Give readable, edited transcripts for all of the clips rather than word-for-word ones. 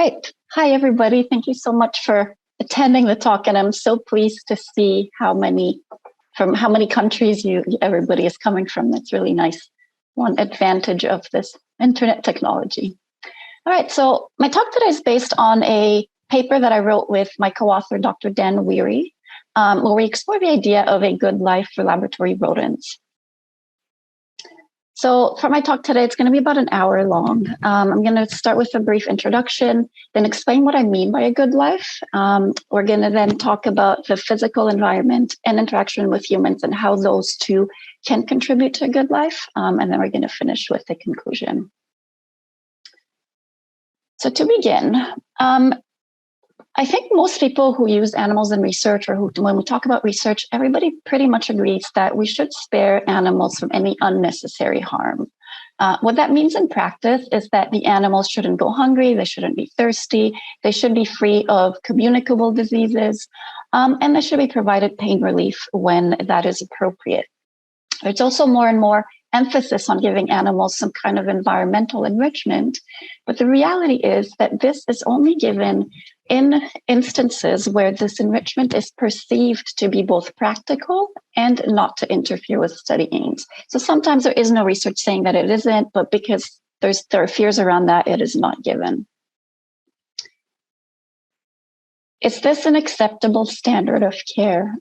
right. Hi, everybody. Thank you so much for attending the talk. And I'm so pleased to see how many countries everybody is coming from. That's really nice. One advantage of this internet technology. All right. So my talk today is based on a paper that I wrote with my co-author, Dr. Dan Weary, where we explore the idea of a good life for laboratory rodents. So for my talk today, it's going to be about an hour long. I'm going to start with a brief introduction, then explain what I mean by a good life. We're going to then talk about the physical environment and interaction with humans and how those two can contribute to a good life. And then we're going to finish with the conclusion. So to begin, I think most people who use animals in research, or when we talk about research, everybody pretty much agrees that we should spare animals from any unnecessary harm. What that means in practice is that the animals shouldn't go hungry, they shouldn't be thirsty, they should be free of communicable diseases, and they should be provided pain relief when that is appropriate. There's also more and more emphasis on giving animals some kind of environmental enrichment, but the reality is that this is only given in instances where this enrichment is perceived to be both practical and not to interfere with study aims. So sometimes there is no research saying that it isn't, but because there are fears around that, it is not given. Is this an acceptable standard of care?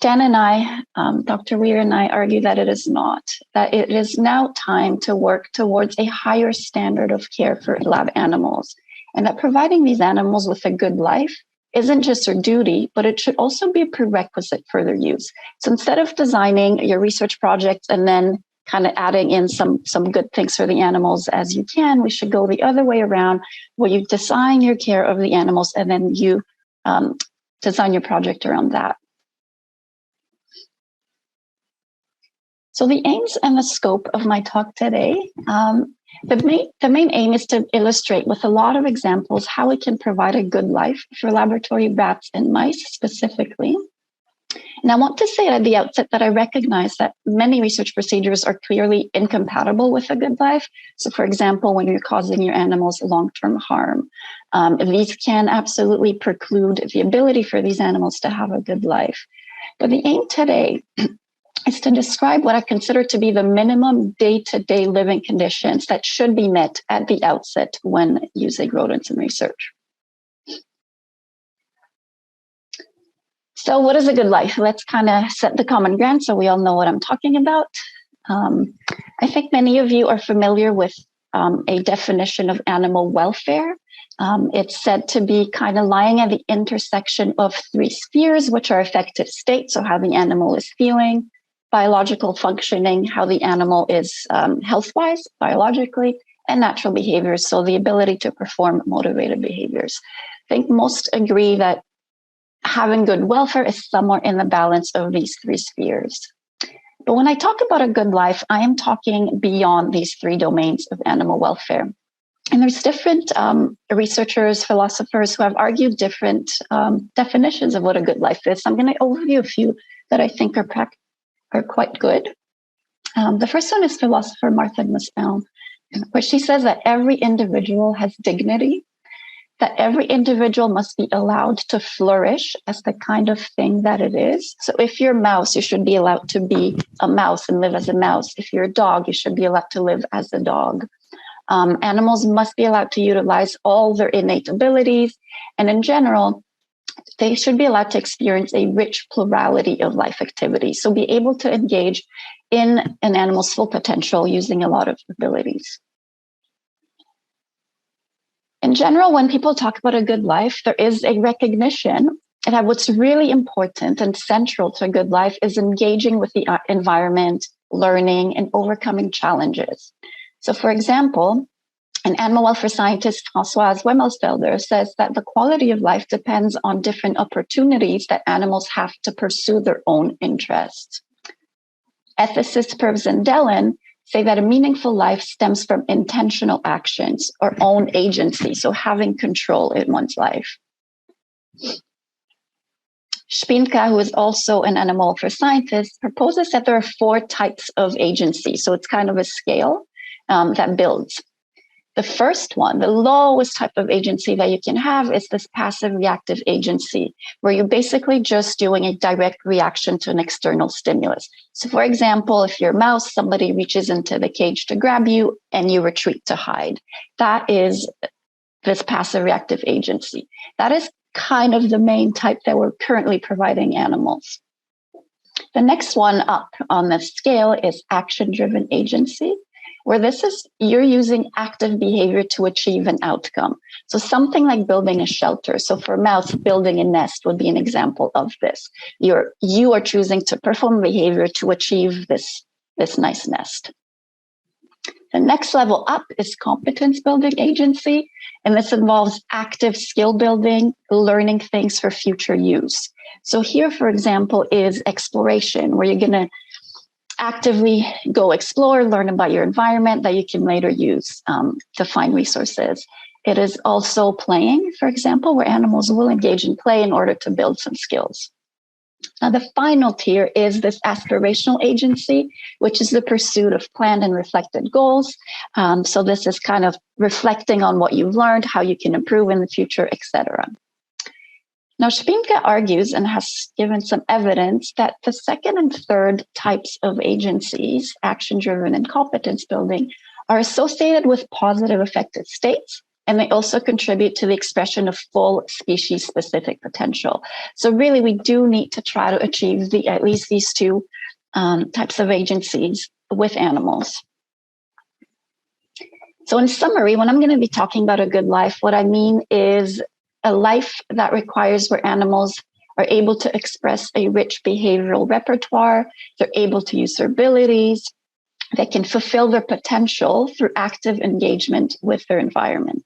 Dan and I, Dr. Weir and I argue that it is not, that it is now time to work towards a higher standard of care for lab animals, and that providing these animals with a good life isn't just a duty, but it should also be a prerequisite for their use. So instead of designing your research project and then kind of adding in some good things for the animals as you can, we should go the other way around, where you design your care of the animals and then you design your project around that. So the aims and the scope of my talk today, the main aim is to illustrate with a lot of examples how we can provide a good life for laboratory rats and mice specifically. And I want to say at the outset that I recognize that many research procedures are clearly incompatible with a good life. So for example, when you're causing your animals long-term harm, these can absolutely preclude the ability for these animals to have a good life. But the aim today is to describe what I consider to be the minimum day-to-day living conditions that should be met at the outset when using rodents in research. So what is a good life? Let's kind of set the common ground so we all know what I'm talking about. I think many of you are familiar with a definition of animal welfare. It's said to be kind of lying at the intersection of three spheres, which are affective state, so how the animal is feeling, biological functioning, how the animal is health-wise, biologically, and natural behaviors, so the ability to perform motivated behaviors. I think most agree that having good welfare is somewhere in the balance of these three spheres. But when I talk about a good life, I am talking beyond these three domains of animal welfare. And there's different researchers, philosophers who have argued different definitions of what a good life is. So I'm going to overview a few that I think are quite good. The first one is philosopher Martha Nussbaum, where she says that every individual has dignity, that every individual must be allowed to flourish as the kind of thing that it is. So if you're a mouse, you should be allowed to be a mouse and live as a mouse. If you're a dog, you should be allowed to live as a dog. Animals must be allowed to utilize all their innate abilities, and in general, they should be allowed to experience a rich plurality of life activities. So be able to engage in an animal's full potential using a lot of abilities. In general, when people talk about a good life, there is a recognition that what's really important and central to a good life is engaging with the environment, learning, and overcoming challenges. So for example, an animal welfare scientist, Françoise Wemmelsfelder, says that the quality of life depends on different opportunities that animals have to pursue their own interests. Ethicists Purves and Dellon say that a meaningful life stems from intentional actions or own agency, so having control in one's life. Spinka, who is also an animal welfare scientist, proposes that there are 4 types of agency, so it's kind of a scale that builds. The first one, the lowest type of agency that you can have, is this passive reactive agency, where you're basically just doing a direct reaction to an external stimulus. So for example, if you're a mouse, somebody reaches into the cage to grab you and you retreat to hide. That is this passive reactive agency. That is kind of the main type that we're currently providing animals. The next one up on the scale is action-driven agency, where this is you're using active behavior to achieve an outcome. So something like building a shelter. So for a mouse, building a nest would be an example of this. You are choosing to perform behavior to achieve this nice nest. The next level up is competence building agency, and this involves active skill building, learning things for future use. So here, for example, is exploration, where you're going to actively go explore, learn about your environment that you can later use to find resources. It is also playing, for example, where animals will engage in play in order to build some skills. Now, the final tier is this aspirational agency, which is the pursuit of planned and reflected goals. So this is kind of reflecting on what you've learned, how you can improve in the future, etc. Now, Spinka argues and has given some evidence that the second and third types of agencies, action-driven and competence building, are associated with positive affective states, and they also contribute to the expression of full species-specific potential. So really, we do need to try to achieve at least these two types of agencies with animals. So in summary, when I'm going to be talking about a good life, what I mean is a life that requires where animals are able to express a rich behavioral repertoire, they're able to use their abilities, they can fulfill their potential through active engagement with their environment.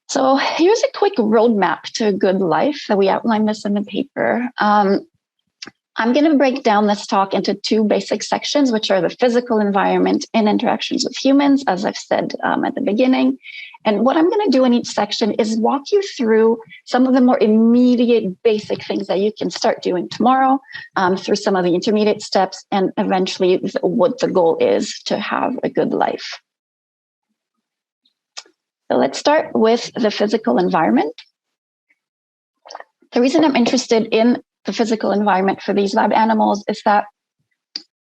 So here's a quick roadmap to a good life that we outline this in the paper. I'm going to break down this talk into two basic sections, which are the physical environment and interactions with humans, as I've said at the beginning. And what I'm going to do in each section is walk you through some of the more immediate basic things that you can start doing tomorrow, through some of the intermediate steps, and eventually what the goal is to have a good life. So let's start with the physical environment. The reason I'm interested in the physical environment for these lab animals is that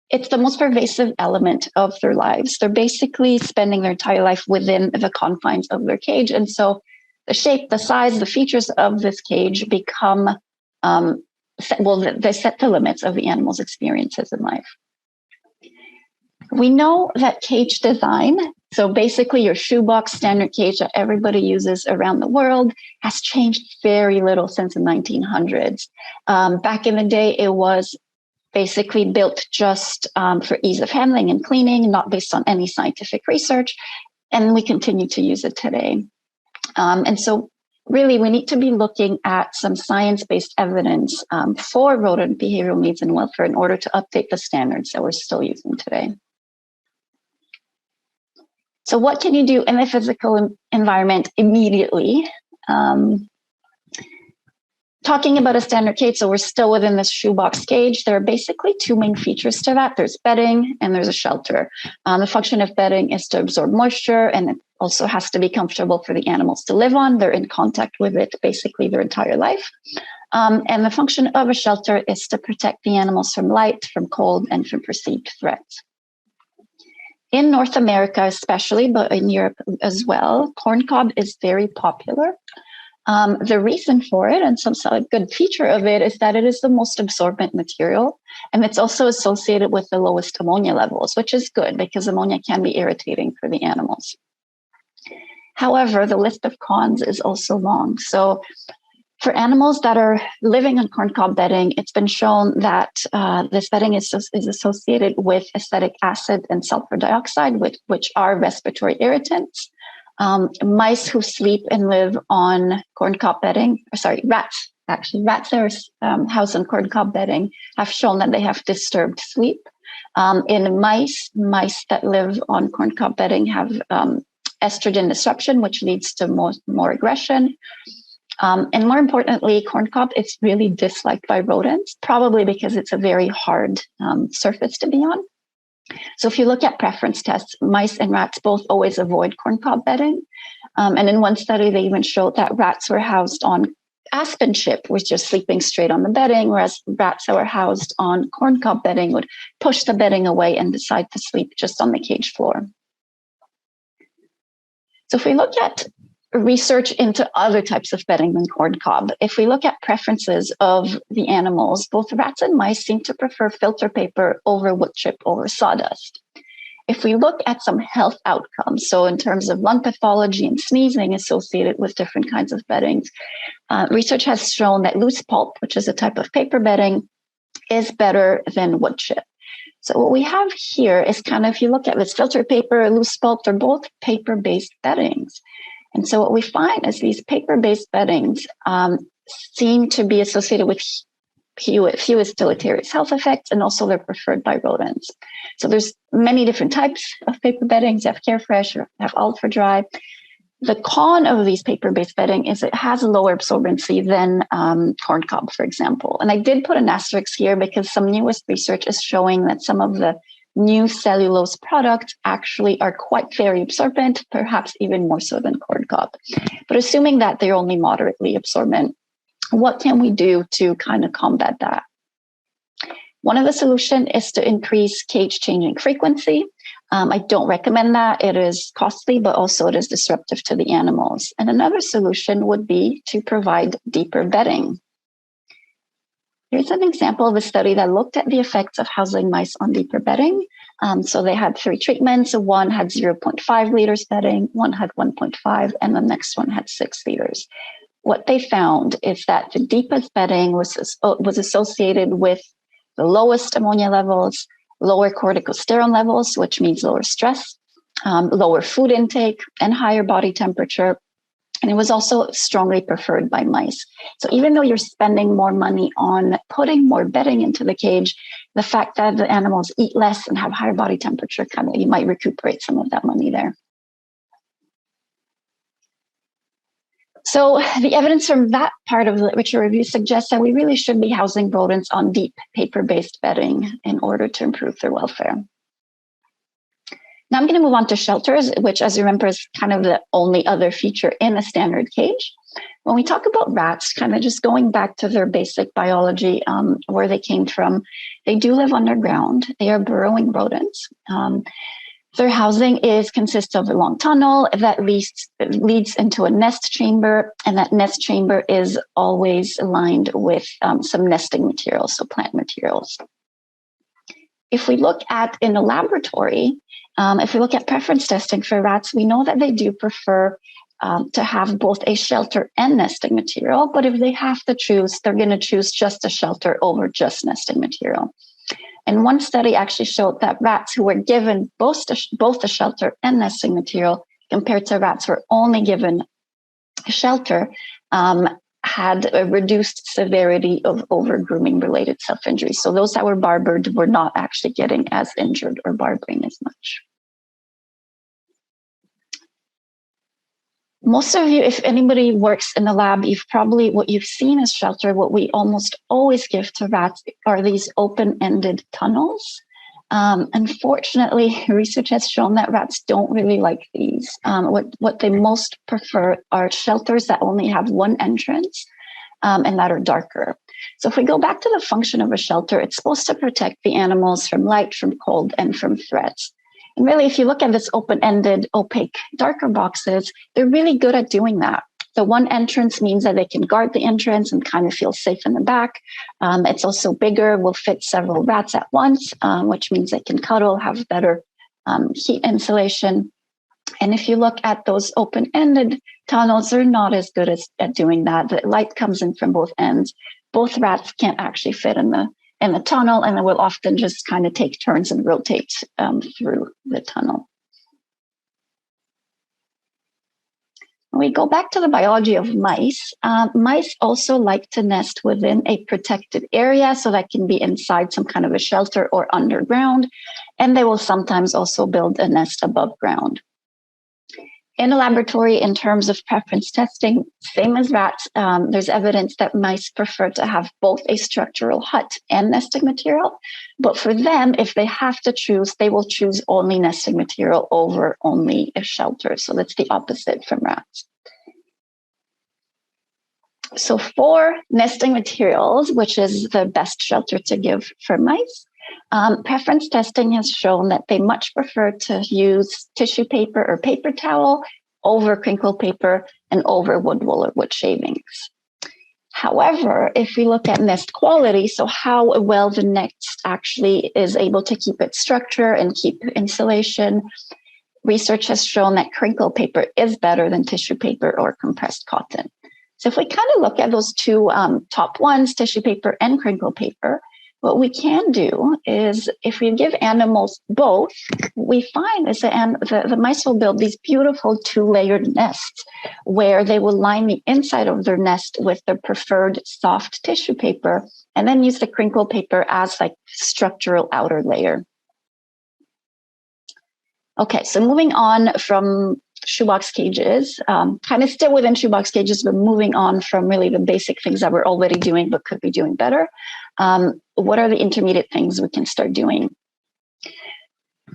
it's the most pervasive element of their lives. They're basically spending their entire life within the confines of their cage. And so the shape, the size, the features of this cage become, they set the limits of the animal's experiences in life. We know that cage design, so basically your shoebox standard cage that everybody uses around the world, has changed very little since the 1900s. Back in the day, it was basically built just for ease of handling and cleaning, not based on any scientific research, and we continue to use it today. And so really, we need to be looking at some science-based evidence for rodent behavioral needs and welfare in order to update the standards that we're still using today. So what can you do in the physical environment immediately? Talking about a standard cage, so we're still within this shoebox cage. There are basically two main features to that. There's bedding and there's a shelter. The function of bedding is to absorb moisture, and it also has to be comfortable for the animals to live on. They're in contact with it basically their entire life. And the function of a shelter is to protect the animals from light, from cold, and from perceived threats. In North America especially, but in Europe as well, corncob is very popular. The reason for it, and some good feature of it, is that it is the most absorbent material, and it's also associated with the lowest ammonia levels, which is good because ammonia can be irritating for the animals. However, the list of cons is also long. So for animals that are living on corncob bedding, it's been shown that this bedding is associated with acetic acid and sulfur dioxide, which are respiratory irritants. Mice who sleep and live on corncob bedding, rats that are housed on corncob bedding have shown that they have disturbed sleep. In mice that live on corncob bedding have estrogen disruption, which leads to more aggression. And more importantly, corncob is really disliked by rodents, probably because it's a very hard surface to be on. So if you look at preference tests, mice and rats both always avoid corncob bedding. And in one study, they even showed that rats were housed on aspen chip, was just sleeping straight on the bedding, whereas rats that were housed on corncob bedding would push the bedding away and decide to sleep just on the cage floor. So if we look at research into other types of bedding than corncob, if we look at preferences of the animals, both rats and mice seem to prefer filter paper over wood chip over sawdust. If we look at some health outcomes, so in terms of lung pathology and sneezing associated with different kinds of beddings, research has shown that loose pulp, which is a type of paper bedding, is better than wood chip. So what we have here is kind of, if you look at this filter paper, loose pulp, they're both paper-based beddings. And so what we find is these paper-based beddings seem to be associated with fewest deleterious health effects, and also they're preferred by rodents. So there's many different types of paper beddings. You have Carefresh, you have Ultra Dry. The con of these paper-based bedding is it has a lower absorbency than corncob, for example. And I did put an asterisk here because some newest research is showing that some of the new cellulose products actually are quite very absorbent, perhaps even more so than corncob. But assuming that they're only moderately absorbent, what can we do to kind of combat that? One of the solutions is to increase cage changing frequency. I don't recommend that. It is costly, but also it is disruptive to the animals. And another solution would be to provide deeper bedding. Here's an example of a study that looked at the effects of housing mice on deeper bedding. So they had 3 treatments. So one had 0.5 liters bedding, one had 1.5, and the next one had 6 liters. What they found is that the deepest bedding was associated with the lowest ammonia levels, lower corticosterone levels, which means lower stress, lower food intake, and higher body temperature. And it was also strongly preferred by mice. So even though you're spending more money on putting more bedding into the cage, the fact that the animals eat less and have higher body temperature, kind of, you might recuperate some of that money there. So the evidence from that part of the literature review suggests that we really should be housing rodents on deep paper-based bedding in order to improve their welfare. Now I'm going to move on to shelters, which, as you remember, is kind of the only other feature in a standard cage. When we talk about rats, kind of just going back to their basic biology, where they came from, they do live underground. They are burrowing rodents. Their housing consists of a long tunnel that leads into a nest chamber, and that nest chamber is always lined with some nesting materials, so plant materials. If we look at in a laboratory, if we look at preference testing for rats, we know that they do prefer to have both a shelter and nesting material, but if they have to choose, they're going to choose just a shelter over just nesting material. And one study actually showed that rats who were given both the shelter and nesting material compared to rats who were only given a shelter had a reduced severity of over-grooming related self-injury. So those that were barbered were not actually getting as injured or barbering as much. Most of you, if anybody works in the lab, what you've seen as shelter, what we almost always give to rats are these open-ended tunnels. Unfortunately, research has shown that rats don't really like these. What they most prefer are shelters that only have one entrance and that are darker. So if we go back to the function of a shelter, it's supposed to protect the animals from light, from cold, and from threats. And really, if you look at this open-ended, opaque, darker boxes, they're really good at doing that. The one entrance means that they can guard the entrance and kind of feel safe in the back. It's also bigger, will fit several rats at once, which means they can cuddle, have better heat insulation. And if you look at those open-ended tunnels, they're not as good at doing that. The light comes in from both ends. Both rats can't actually fit in the tunnel, and it will often just kind of take turns and rotate through the tunnel. When we go back to the biology of mice, mice also like to nest within a protected area, so that can be inside some kind of a shelter or underground, and they will sometimes also build a nest above ground. In a laboratory, in terms of preference testing, same as rats, there's evidence that mice prefer to have both a structural hut and nesting material. But for them, if they have to choose, they will choose only nesting material over only a shelter. So that's the opposite from rats. So for nesting materials, which is the best shelter to give for mice, preference testing has shown that they much prefer to use tissue paper or paper towel over crinkle paper and over wood wool or wood shavings. However, if we look at nest quality, so how well the nest actually is able to keep its structure and keep insulation, research has shown that crinkle paper is better than tissue paper or compressed cotton. So if we kind of look at those two top ones, tissue paper and crinkle paper, what we can do is if we give animals both, we find is that the mice will build these beautiful 2-layered nests where they will line the inside of their nest with their preferred soft tissue paper and then use the crinkle paper as like structural outer layer. Okay, so moving on from shoebox cages, kind of still within shoebox cages, but moving on from really the basic things that we're already doing but could be doing better. What are the intermediate things we can start doing?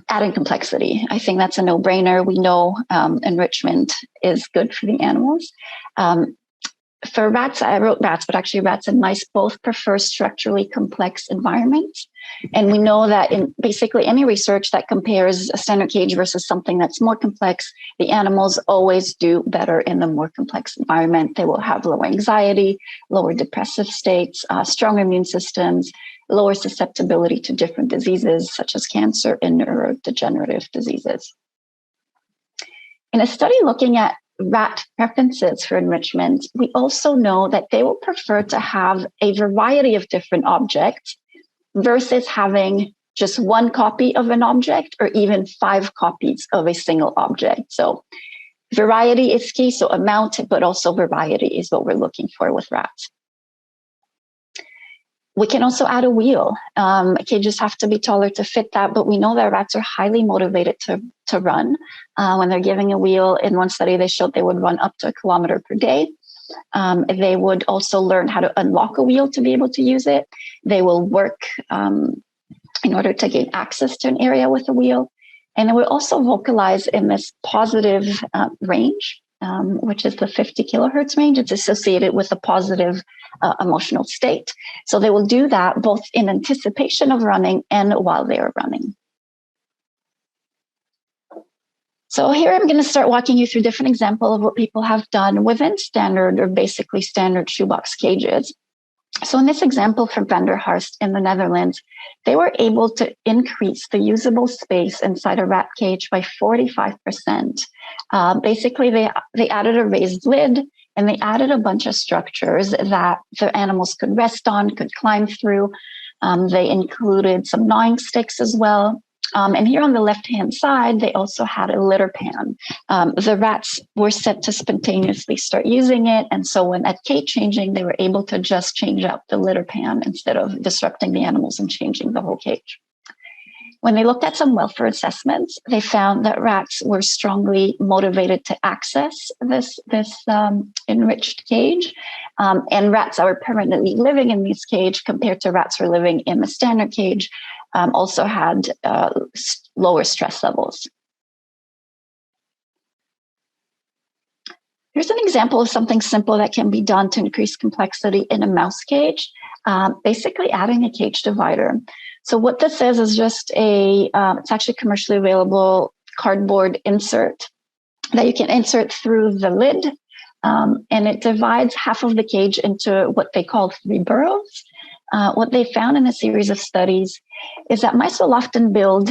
Adding complexity. I think that's a no-brainer. We know enrichment is good for the animals. For rats, I wrote rats, but actually rats and mice both prefer structurally complex environments. And we know that in basically any research that compares a standard cage versus something that's more complex, the animals always do better in the more complex environment. They will have lower anxiety, lower depressive states, strong immune systems, lower susceptibility to different diseases such as cancer and neurodegenerative diseases. In a study looking at rat preferences for enrichment, we also know that they will prefer to have a variety of different objects versus having just one copy of an object or even 5 copies of a single object. So variety is key, so amount, but also variety is what we're looking for with rats. We can also add a wheel. Cages have to be taller to fit that, but we know that rats are highly motivated to run. When they're giving a wheel, in one study, they showed they would run up to 1 kilometer per day. They would also learn how to unlock a wheel to be able to use it. They will work in order to gain access to an area with a wheel. And they will also vocalize in this positive range, which is the 50 kilohertz range. It's associated with a positive emotional state. So they will do that both in anticipation of running and while they are running. So here I'm going to start walking you through different examples of what people have done within standard or basically standard shoebox cages. So in this example from Van der Harst in the Netherlands, they were able to increase the usable space inside a rat cage by 45%. Basically, they added a raised lid and they added a bunch of structures that the animals could rest on, could climb through. They included some gnawing sticks as well. And here on the left-hand side, they also had a litter pan. The rats were set to spontaneously start using it. And so when at cage changing, they were able to just change out the litter pan instead of disrupting the animals and changing the whole cage. When they looked at some welfare assessments, they found that rats were strongly motivated to access this enriched cage. And rats that were permanently living in this cage compared to rats who are living in the standard cage also had lower stress levels. Here's an example of something simple that can be done to increase complexity in a mouse cage, basically adding a cage divider. So what this is just it's actually commercially available cardboard insert that you can insert through the lid, and it divides half of the cage into what they call 3 burrows. What they found in a series of studies is that mice will often build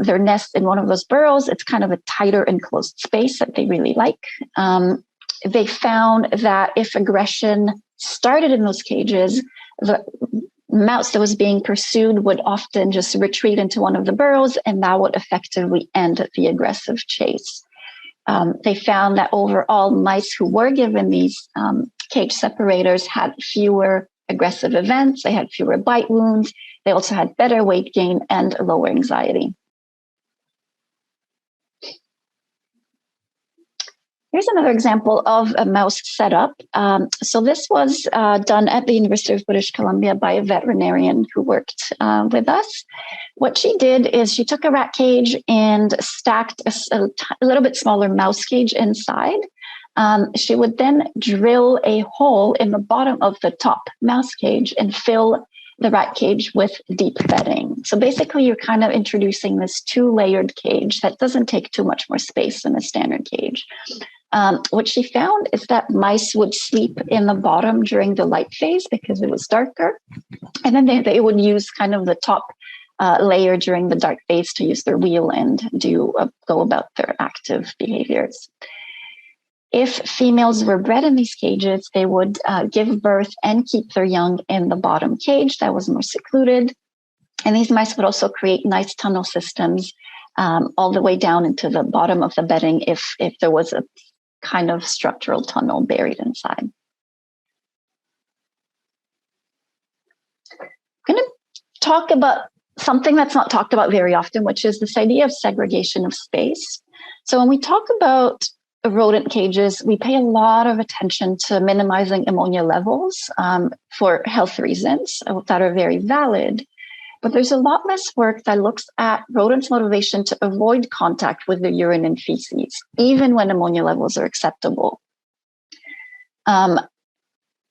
their nest in one of those burrows. It's kind of a tighter enclosed space that they really like. They found that if aggression started in those cages, the mouse that was being pursued would often just retreat into one of the burrows, and that would effectively end the aggressive chase. They found that overall, mice who were given these cage separators had fewer aggressive events, they had fewer bite wounds, they also had better weight gain and lower anxiety. Here's another example of a mouse setup. So this was done at the University of British Columbia by a veterinarian who worked with us. What she did is she took a rat cage and stacked a little bit smaller mouse cage inside. She would then drill a hole in the bottom of the top mouse cage and fill the rat cage with deep bedding. So basically, you're kind of introducing this two-layered cage that doesn't take too much more space than a standard cage. What she found is that mice would sleep in the bottom during the light phase because it was darker. And then they would use kind of the top layer during the dark phase to use their wheel and go about their active behaviors. If females were bred in these cages, they would give birth and keep their young in the bottom cage that was more secluded. And these mice would also create nice tunnel systems all the way down into the bottom of the bedding if there was a kind of structural tunnel buried inside. I'm going to talk about something that's not talked about very often, which is this idea of segregation of space. So when we talk about rodent cages, we pay a lot of attention to minimizing ammonia levels for health reasons that are very valid. But there's a lot less work that looks at rodents' motivation to avoid contact with the urine and feces, even when ammonia levels are acceptable.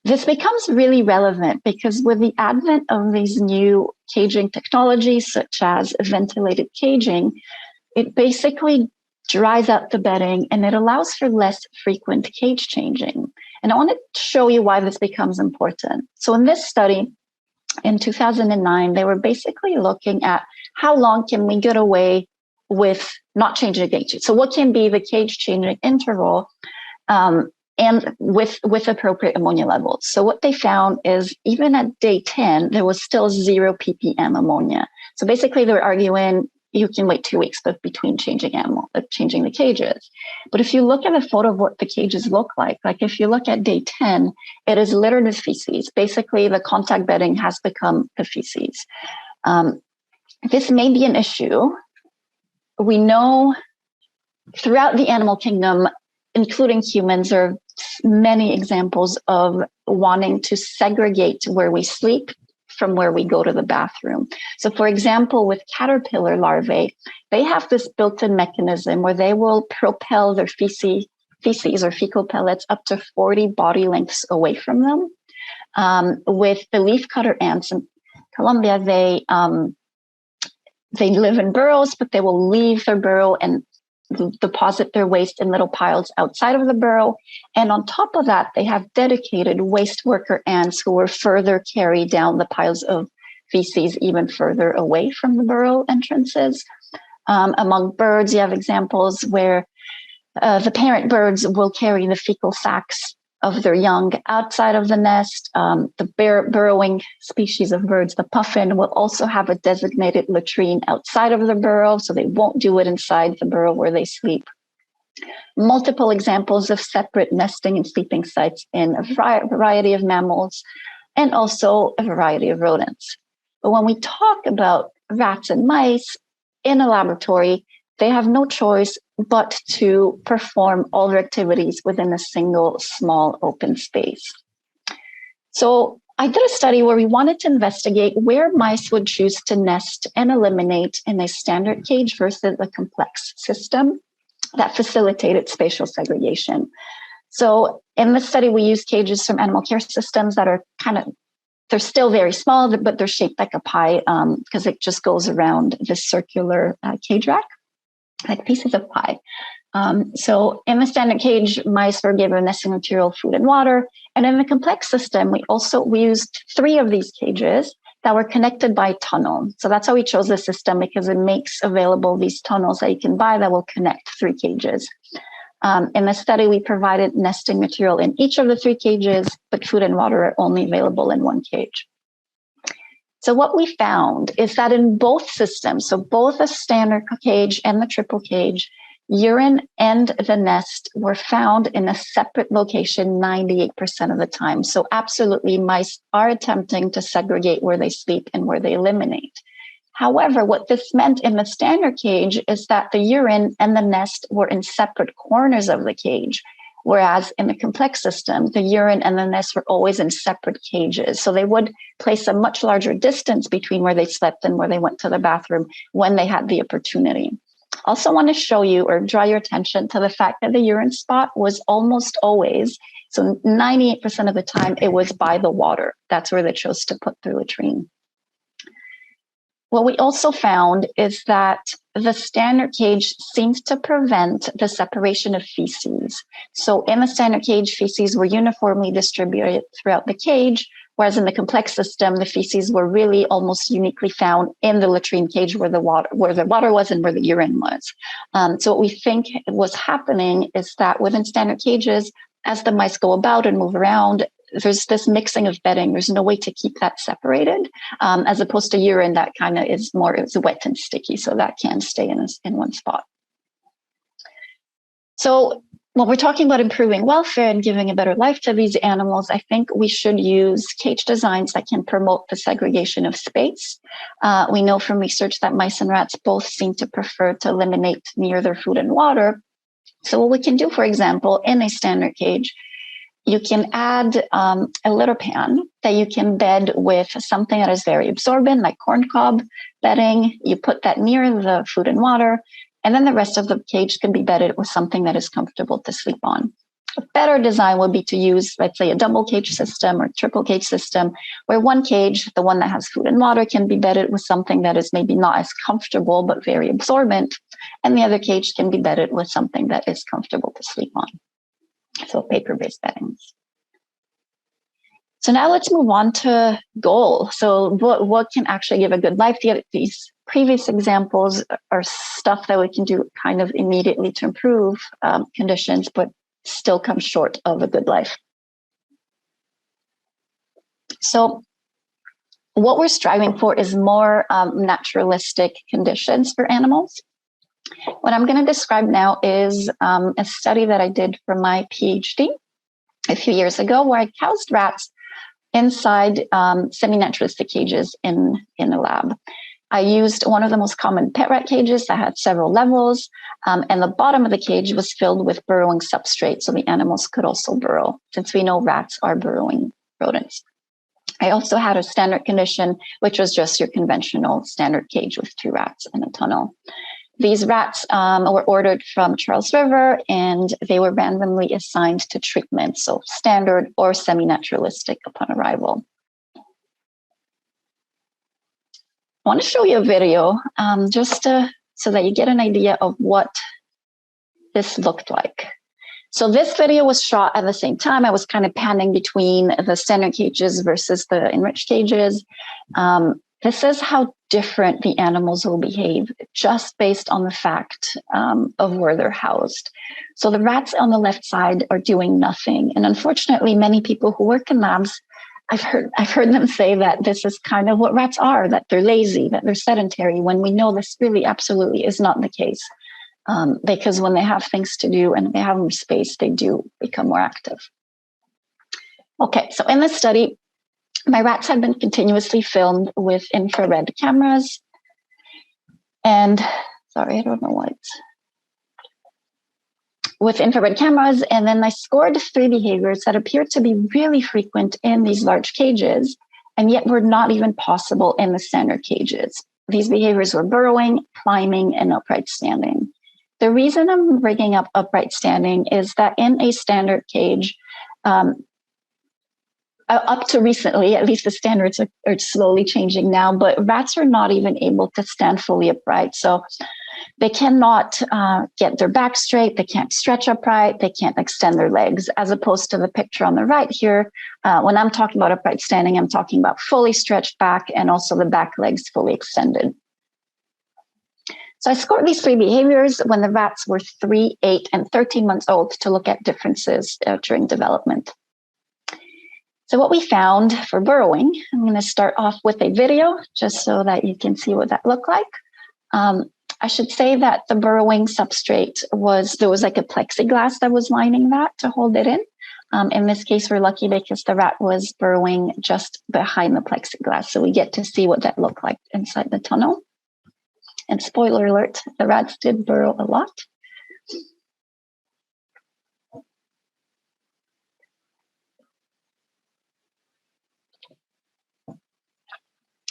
This becomes really relevant because with the advent of these new caging technologies, such as ventilated caging, it basically dries out the bedding and it allows for less frequent cage changing. And I want to show you why this becomes important. So in this study, in 2009, they were basically looking at how long can we get away with not changing the cage. So what can be the cage changing interval and with appropriate ammonia levels. So what they found is even at day 10, there was still 0 ppm ammonia. So basically they were arguing you can wait 2 weeks between changing the cages. But if you look at a photo of what the cages look like if you look at day 10, it is littered with feces. Basically, the contact bedding has become the feces. This may be an issue. We know throughout the animal kingdom, including humans, there are many examples of wanting to segregate where we sleep from where we go to the bathroom. So for example, with caterpillar larvae, they have this built-in mechanism where they will propel their feces or fecal pellets up to 40 body lengths away from them. With the leafcutter ants in Colombia, they live in burrows, but they will leave their burrow and deposit their waste in little piles outside of the burrow. And on top of that, they have dedicated waste worker ants who will further carry down the piles of feces even further away from the burrow entrances. Among birds, you have examples where the parent birds will carry the fecal sacs of their young outside of the nest. The burrowing species of birds, the puffin, will also have a designated latrine outside of the burrow, so they won't do it inside the burrow where they sleep. Multiple examples of separate nesting and sleeping sites in a variety of mammals and also a variety of rodents. But when we talk about rats and mice in a laboratory, they have no choice but to perform all their activities within a single small open space. So I did a study where we wanted to investigate where mice would choose to nest and eliminate in a standard cage versus a complex system that facilitated spatial segregation. So in this study, we used cages from animal care systems that are they're still very small, but they're shaped like a pie because it just goes around this circular cage rack, like pieces of pie. So in the standard cage, mice were given nesting material, food, and water. And in the complex system, we used 3 of these cages that were connected by tunnel. So that's how we chose the system, because it makes available these tunnels that you can buy that will connect 3 cages. In the study, we provided nesting material in each of the 3 cages, but food and water are only available in 1 cage. So what we found is that in both systems, so both the standard cage and the triple cage, urine and the nest were found in a separate location 98% of the time. So absolutely, mice are attempting to segregate where they sleep and where they eliminate. However, what this meant in the standard cage is that the urine and the nest were in separate corners of the cage, whereas in the complex system, the urine and the nest were always in separate cages. So they would place a much larger distance between where they slept and where they went to the bathroom when they had the opportunity. Also want to show you or draw your attention to the fact that the urine spot was almost always, so 98% of the time, it was by the water. That's where they chose to put the latrine. What we also found is that the standard cage seems to prevent the separation of feces. So in the standard cage, feces were uniformly distributed throughout the cage, whereas in the complex system, the feces were really almost uniquely found in the latrine cage where the water was and where the urine was. So what we think was happening is that within standard cages, as the mice go about and move around, there's this mixing of bedding. There's no way to keep that separated, as opposed to urine that kind of is more, it's wet and sticky, so that can stay in one spot. So when we're talking about improving welfare and giving a better life to these animals, I think we should use cage designs that can promote the segregation of space. We know from research that mice and rats both seem to prefer to eliminate near their food and water. So what we can do, for example, in a standard cage, you can add a litter pan that you can bed with something that is very absorbent, like corn cob bedding. You put that near the food and water, and then the rest of the cage can be bedded with something that is comfortable to sleep on. A better design would be to use, let's say, a double cage system or triple cage system, where one cage, the one that has food and water, can be bedded with something that is maybe not as comfortable, but very absorbent. And the other cage can be bedded with something that is comfortable to sleep on. So paper-based beddings. So now let's move on to goal. So what can actually give a good life? These previous examples are stuff that we can do kind of immediately to improve conditions, but still come short of a good life. So what we're striving for is more naturalistic conditions for animals. What I'm going to describe now is a study that I did for my PhD a few years ago, where I housed rats inside semi-naturalistic cages in a lab. I used one of the most common pet rat cages that had several levels, and the bottom of the cage was filled with burrowing substrate, so the animals could also burrow, since we know rats are burrowing rodents. I also had a standard condition, which was just your conventional standard cage with 2 rats in a tunnel. These rats were ordered from Charles River, and they were randomly assigned to treatment, so standard or semi-naturalistic upon arrival. I want to show you a video just so that you get an idea of what this looked like. So this video was shot at the same time. I was kind of panning between the standard cages versus the enriched cages. This is how different the animals will behave just based on the fact of where they're housed. So the rats on the left side are doing nothing. And unfortunately, many people who work in labs, I've heard them say that this is kind of what rats are, that they're lazy, that they're sedentary, when we know this really absolutely is not the case. Because when they have things to do and they have more space, they do become more active. Okay, so in this study, my rats had been continuously filmed with infrared cameras. And sorry, I don't know what. With infrared cameras, and then I scored 3 behaviors that appeared to be really frequent in these large cages, and yet were not even possible in the standard cages. These behaviors were burrowing, climbing, and upright standing. The reason I'm bringing up upright standing is that in a standard cage, up to recently, at least the standards are slowly changing now, but rats are not even able to stand fully upright. So they cannot get their back straight, they can't stretch upright, they can't extend their legs, as opposed to the picture on the right here. When I'm talking about upright standing, I'm talking about fully stretched back and also the back legs fully extended. So I scored these 3 behaviors when the rats were 3, 8, and 13 months old to look at differences during development. So what we found for burrowing, I'm going to start off with a video just so that you can see what that looked like. I should say that the burrowing substrate there was like a plexiglass that was lining that to hold it in. In this case, we're lucky because the rat was burrowing just behind the plexiglass. So we get to see what that looked like inside the tunnel. And spoiler alert, the rats did burrow a lot.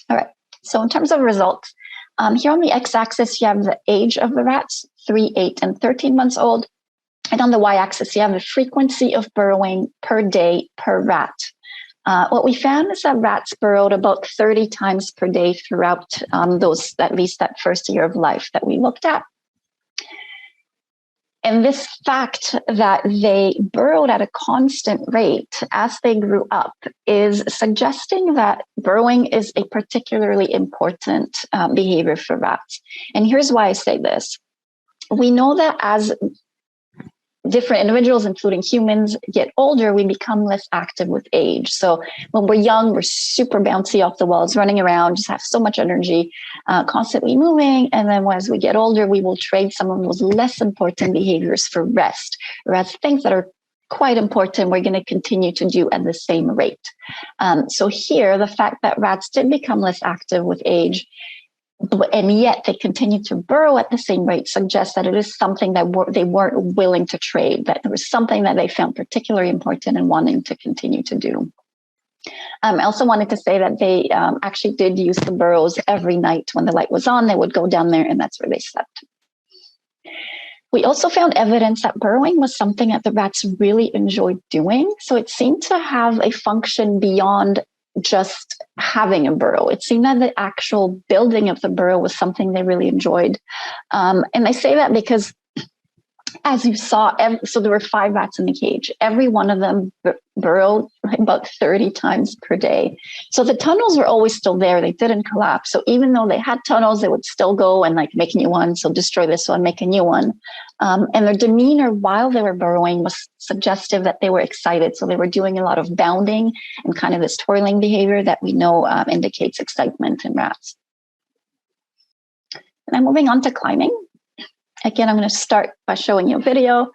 All right, so in terms of results, here on the x-axis, you have the age of the rats, 3, 8, and 13 months old. And on the y-axis, you have the frequency of burrowing per day per rat. What we found is that rats burrowed about 30 times per day throughout at least that first year of life that we looked at. And this fact that they burrowed at a constant rate as they grew up is suggesting that burrowing is a particularly important behavior for rats. And here's why I say this. We know that as different individuals, including humans, get older, we become less active with age. So when we're young, we're super bouncy off the walls, running around, just have so much energy, constantly moving. And then as we get older, we will trade some of those less important behaviors for rest. Whereas things that are quite important, we're going to continue to do at the same rate. So here, the fact that rats did become less active with age, and yet they continue to burrow at the same rate suggests that it is something that they weren't willing to trade, that there was something that they found particularly important and wanting to continue to do. I also wanted to say that they actually did use the burrows every night when the light was on. They would go down there and that's where they slept. We also found evidence that burrowing was something that the rats really enjoyed doing. So it seemed to have a function beyond just having a burrow. It seemed that the actual building of the burrow was something they really enjoyed. And I say that because, as you saw, so there were 5 rats in the cage. Every one of them burrowed about 30 times per day. So the tunnels were always still there. They didn't collapse. So even though they had tunnels, they would still go and like make a new one. So destroy this one, make a new one. And their demeanor while they were burrowing was suggestive that they were excited. So they were doing a lot of bounding and kind of this twirling behavior that we know indicates excitement in rats. And then moving on to climbing. Again, I'm going to start by showing you a video.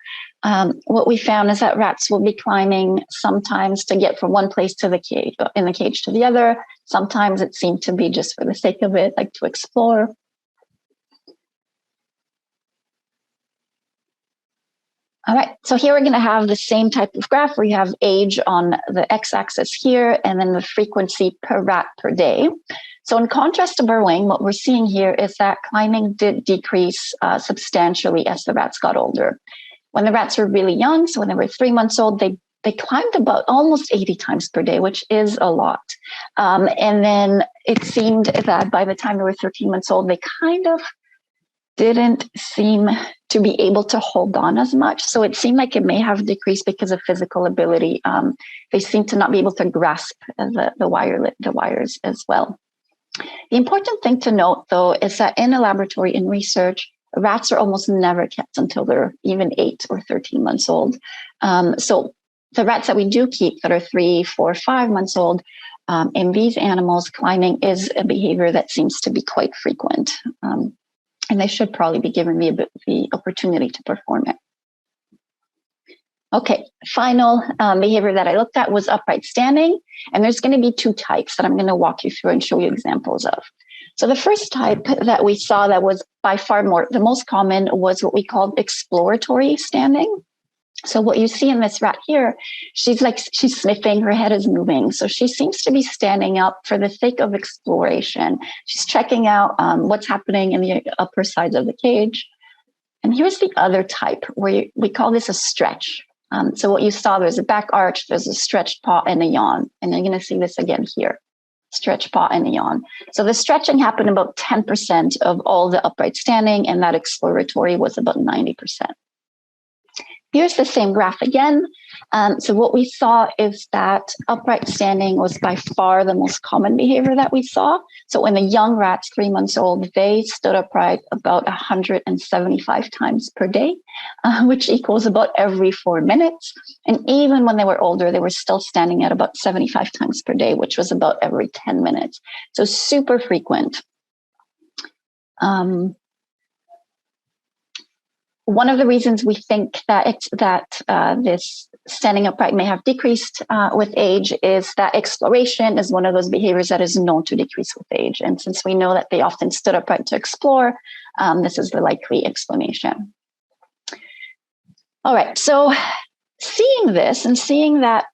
What we found is that rats will be climbing sometimes to get from one place to the cage, in the cage to the other. Sometimes it seemed to be just for the sake of it, like to explore. All right, so here we're going to have the same type of graph where you have age on the x-axis here and then the frequency per rat per day. So in contrast to burrowing, what we're seeing here is that climbing did decrease substantially as the rats got older. When the rats were really young, so when they were 3 months old, they climbed about almost 80 times per day, which is a lot. And then it seemed that by the time they were 13 months old, they kind of didn't seem to be able to hold on as much. So it seemed like it may have decreased because of physical ability. They seemed to not be able to grasp the wires as well. The important thing to note, though, is that in a laboratory, in research, rats are almost never kept until they're even 8 or 13 months old. So the rats that we do keep that are 3, 4, 5 months old, in these animals, climbing is a behavior that seems to be quite frequent. And they should probably be given the opportunity to perform it. Okay, final behavior that I looked at was upright standing. And there's going to be 2 types that I'm going to walk you through and show you examples of. So the first type that we saw that was by far the most common was what we called exploratory standing. So what you see in this rat here, she's sniffing, her head is moving. So she seems to be standing up for the sake of exploration. She's checking out what's happening in the upper sides of the cage. And here's the other type where we call this a stretch. So what you saw, there's a back arch, there's a stretched paw and a yawn. And you're going to see this again here, stretch paw and a yawn. So the stretching happened about 10% of all the upright standing, and that exploratory was about 90%. Here's the same graph again. So what we saw is that upright standing was by far the most common behavior that we saw. So when the young rats, 3 months old, they stood upright about 175 times per day, which equals about every 4 minutes. And even when they were older, they were still standing at about 75 times per day, which was about every 10 minutes. So super frequent. one of the reasons we think that this standing upright may have decreased with age is that exploration is one of those behaviors that is known to decrease with age. And since we know that they often stood upright to explore, this is the likely explanation. All right, so seeing this and seeing that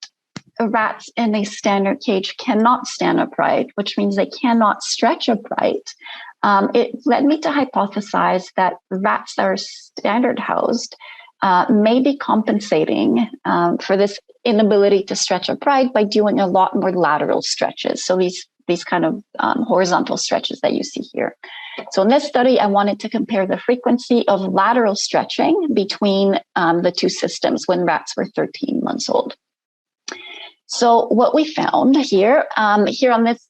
rats in a standard cage cannot stand upright, which means they cannot stretch upright, it led me to hypothesize that rats that are standard housed may be compensating for this inability to stretch upright by doing a lot more lateral stretches. So these kind of horizontal stretches that you see here. So in this study, I wanted to compare the frequency of lateral stretching between the two systems when rats were 13 months old. So what we found here on this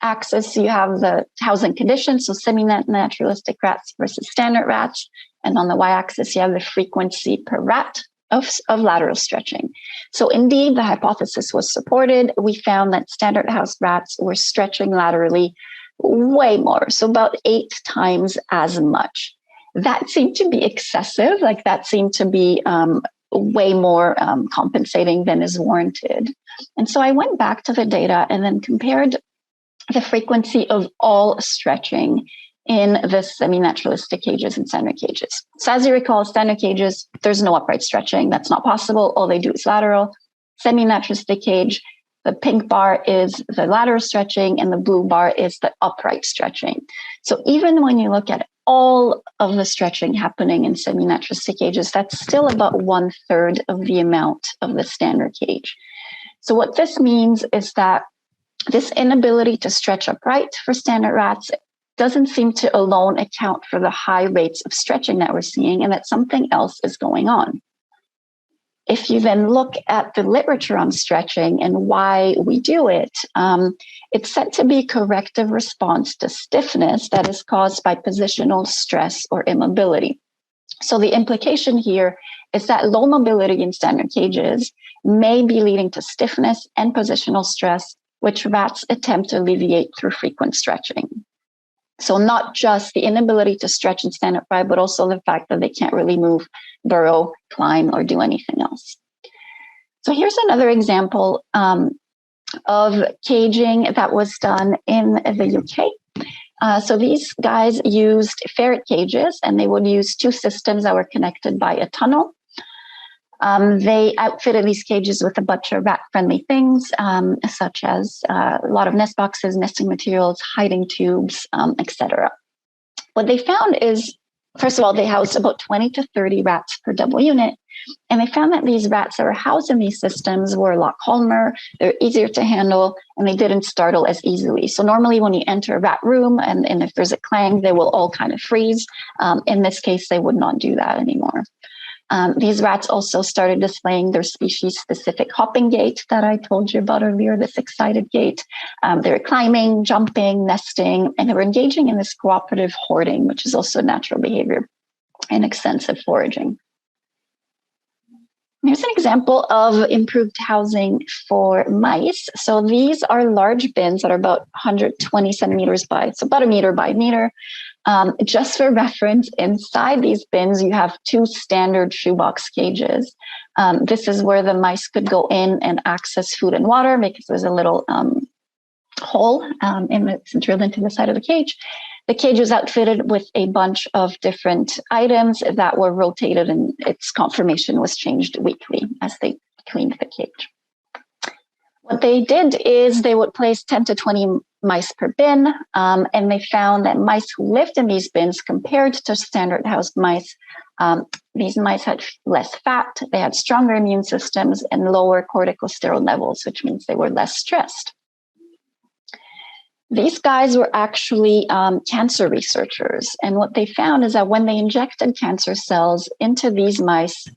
axis, you have the housing conditions, so semi-naturalistic rats versus standard rats. And on the y-axis, you have the frequency per rat of lateral stretching. So indeed, the hypothesis was supported. We found that standard house rats were stretching laterally way more, so about 8 times as much. That seemed to be excessive, like that seemed to be way more compensating than is warranted. And so I went back to the data and then compared the frequency of all stretching in the semi-naturalistic cages and standard cages. So as you recall, standard cages, there's no upright stretching. That's not possible. All they do is lateral. Semi-naturalistic cage, the pink bar is the lateral stretching and the blue bar is the upright stretching. So even when you look at all of the stretching happening in semi-naturalistic cages, that's still about 1/3 of the amount of the standard cage. So what this means is that this inability to stretch upright for standard rats doesn't seem to alone account for the high rates of stretching that we're seeing, and that something else is going on. If you then look at the literature on stretching and why we do it, it's said to be a corrective response to stiffness that is caused by positional stress or immobility. So the implication here is that low mobility in standard cages may be leading to stiffness and positional stress, which rats attempt to alleviate through frequent stretching. So not just the inability to stretch and stand upright, but also the fact that they can't really move, burrow, climb, or do anything else. So here's another example of caging that was done in the UK. So these guys used ferret cages, and they would use 2 systems that were connected by a tunnel. They outfitted these cages with a bunch of rat-friendly things, such as a lot of nest boxes, nesting materials, hiding tubes, etc. What they found is, first of all, they housed about 20 to 30 rats per double unit. And they found that these rats that were housed in these systems were a lot calmer, they're easier to handle, and they didn't startle as easily. So normally when you enter a rat room and if there's a clang, they will all kind of freeze. In this case, they would not do that anymore. These rats also started displaying their species-specific hopping gait that I told you about earlier, this excited gait. They were climbing, jumping, nesting, and they were engaging in this cooperative hoarding, which is also natural behavior, and extensive foraging. Here's an example of improved housing for mice. So these are large bins that are about 120 centimeters by, so about 1 meter by 1 meter. Just for reference, inside these bins, you have 2 standard shoebox cages. This is where the mice could go in and access food and water because there's a little hole drilled into the side of the cage. The cage was outfitted with a bunch of different items that were rotated, and its conformation was changed weekly as they cleaned the cage. What they did is they would place 10 to 20 mice per bin, and they found that mice who lived in these bins compared to standard housed mice, these mice had less fat, they had stronger immune systems, and lower corticosteroid levels, which means they were less stressed. These guys were actually cancer researchers, and what they found is that when they injected cancer cells into these mice,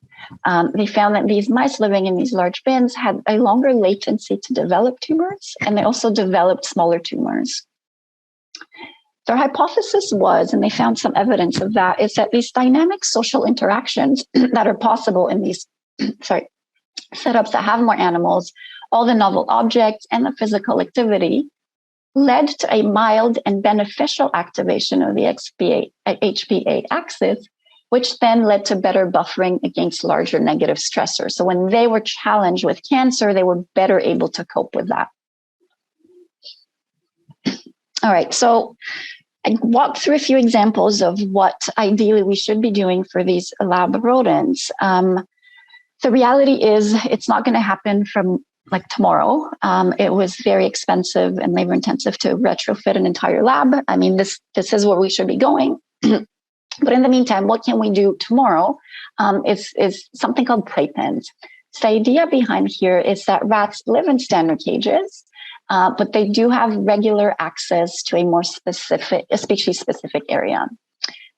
they found that these mice living in these large bins had a longer latency to develop tumors, and they also developed smaller tumors. Their hypothesis was, and they found some evidence of that, is that these dynamic social interactions that are possible in these setups that have more animals, all the novel objects and the physical activity, led to a mild and beneficial activation of the HPA axis which then led to better buffering against larger negative stressors. So when they were challenged with cancer, they were better able to cope with that. All right, so I walked through a few examples of what ideally we should be doing for these lab rodents. The reality is it's not going to happen from like tomorrow. It was very expensive and labor intensive to retrofit an entire lab. I mean, this is where we should be going. But in the meantime, what can we do tomorrow is something called playpens. So the idea behind here is that rats live in standard cages, but they do have regular access to a more specific, a species-specific area.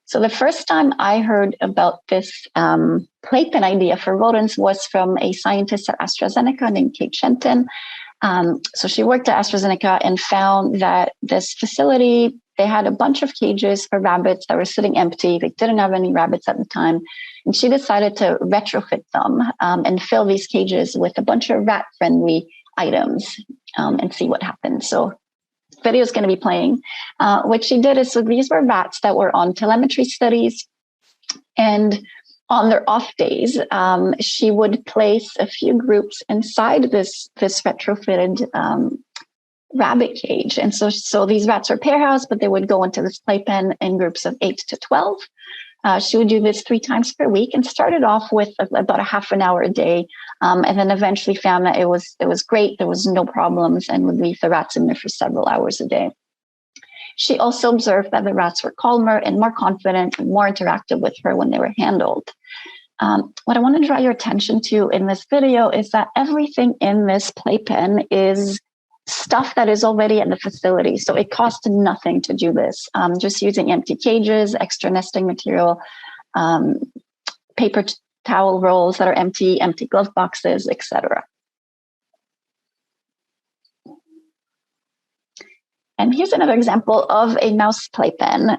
So the first time I heard about this playpen idea for rodents was from a scientist at AstraZeneca named Kate Shenton. So she worked at AstraZeneca and found that this facility, they had a bunch of cages for rabbits that were sitting empty. They didn't have any rabbits at the time. And she decided to retrofit them and fill these cages with a bunch of rat-friendly items and see what happened. So video is going to be playing. What she did is, so these were rats that were on telemetry studies, and on their off days, she would place a few groups inside this retrofitted rabbit cage. And so these rats are pair housed, but they would go into this playpen in groups of 8 to 12. She would do this 3 times per week and started off with about a half an hour a day, and then eventually found that it was great. There was no problems, and would leave the rats in there for several hours a day. She also observed that the rats were calmer and more confident and more interactive with her when they were handled. What I want to draw your attention to in this video is that everything in this playpen is stuff that is already at the facility. So it costs nothing to do this. Just using empty cages, extra nesting material, paper towel rolls that are empty glove boxes, etc. And here's another example of a mouse playpen.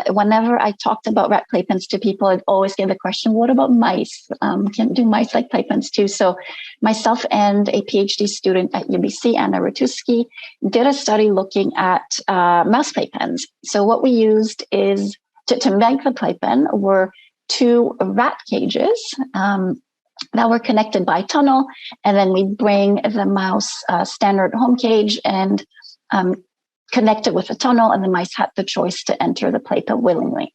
Whenever I talked about rat playpens to people, I'd always get the question, what about mice? Do mice like playpens too? So myself and a PhD student at UBC, Anna Ratuski, did a study looking at mouse playpens. So what we used is, to make the playpen were 2 rat cages that were connected by tunnel. And then we'd bring the mouse standard home cage and connected with a tunnel, and the mice had the choice to enter the playpen willingly.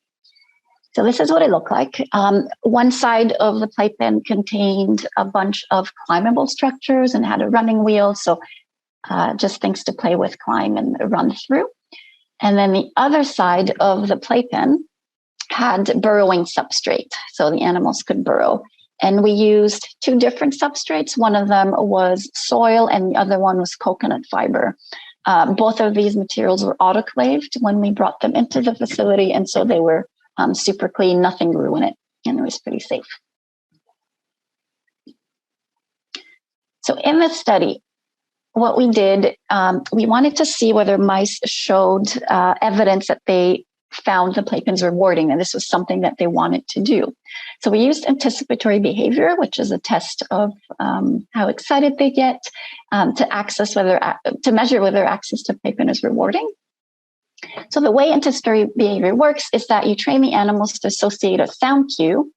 So this is what it looked like. One side of the playpen contained a bunch of climbable structures and had a running wheel, so just things to play with, climb and run through. And then the other side of the playpen had burrowing substrate, so the animals could burrow. And we used 2 different substrates. One of them was soil and the other one was coconut fiber. Both of these materials were autoclaved when we brought them into the facility, and so they were super clean, nothing grew in it, and it was pretty safe. So in this study, what we did, we wanted to see whether mice showed evidence that they found the playpens rewarding, and this was something that they wanted to do. So we used anticipatory behavior, which is a test of how excited they get, to measure whether access to playpen is rewarding. So the way anticipatory behavior works is that you train the animals to associate a sound cue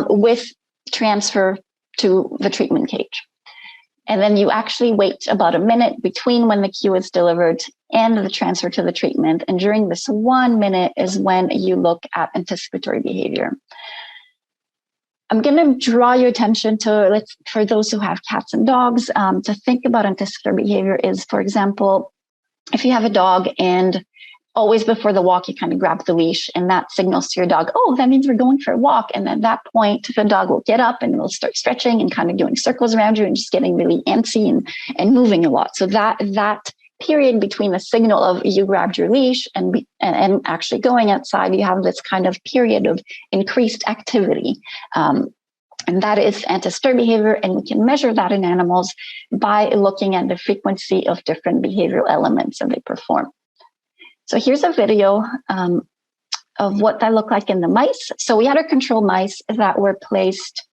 with transfer to the treatment cage. And then you actually wait about a minute between when the cue is delivered and the transfer to the treatment. And during this 1 minute is when you look at anticipatory behavior. I'm going to draw your attention to, for those who have cats and dogs, to think about anticipatory behavior is, for example, if you have a dog and always before the walk, you kind of grab the leash and that signals to your dog, oh, that means we're going for a walk. And at that point, the dog will get up and will start stretching and kind of doing circles around you and just getting really antsy and moving a lot. So that period between the signal of you grabbed your leash and actually going outside, you have this kind of period of increased activity. And that is anticipatory behavior. And we can measure that in animals by looking at the frequency of different behavioral elements that they perform. So here's a video of what that looked like in the mice. So we had our control mice that were placed,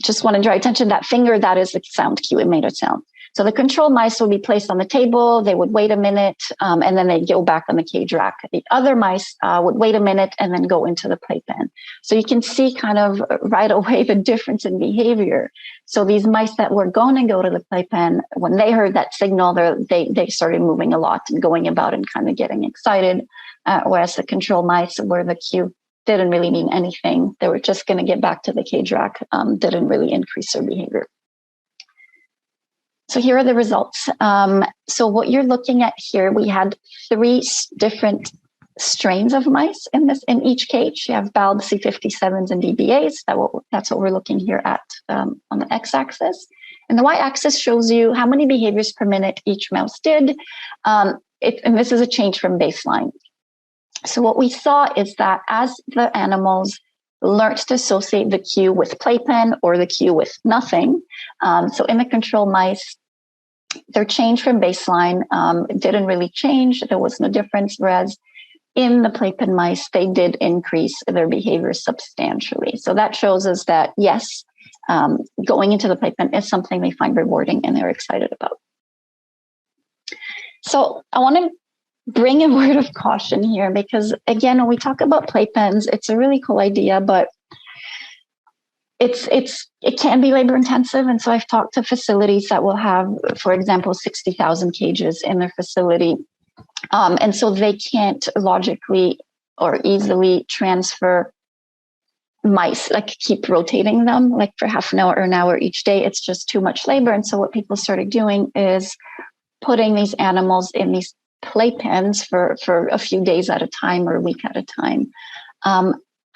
just want to draw attention, that finger, that is the sound cue, it made a sound. So the control mice would be placed on the table, they would wait a minute, and then they'd go back on the cage rack. The other mice would wait a minute and then go into the playpen. So you can see kind of right away the difference in behavior. So these mice that were going to go to the playpen, when they heard that signal, they started moving a lot and going about and kind of getting excited, whereas the control mice where the cue didn't really mean anything. They were just going to get back to the cage rack, didn't really increase their behavior. So here are the results. So what you're looking at here, we had 3 different strains of mice in each cage. You have BALB, C57s, and DBAs. That's what we're looking here at on the x-axis. And the y-axis shows you how many behaviors per minute each mouse did. And this is a change from baseline. So what we saw is that as the animals learned to associate the cue with playpen or the cue with nothing. So in the control mice, their change from baseline didn't really change. There was no difference. Whereas in the playpen mice, they did increase their behavior substantially. So that shows us that, yes, going into the playpen is something they find rewarding and they're excited about. So I want to bring a word of caution here because, again, when we talk about playpens, it's a really cool idea, but it can be labor intensive. And so I've talked to facilities that will have, for example, 60,000 cages in their facility. And so they can't logically or easily transfer mice, like keep rotating them like for half an hour or an hour each day. It's just too much labor. And so what people started doing is putting these animals in these playpens for a few days at a time or a week at a time.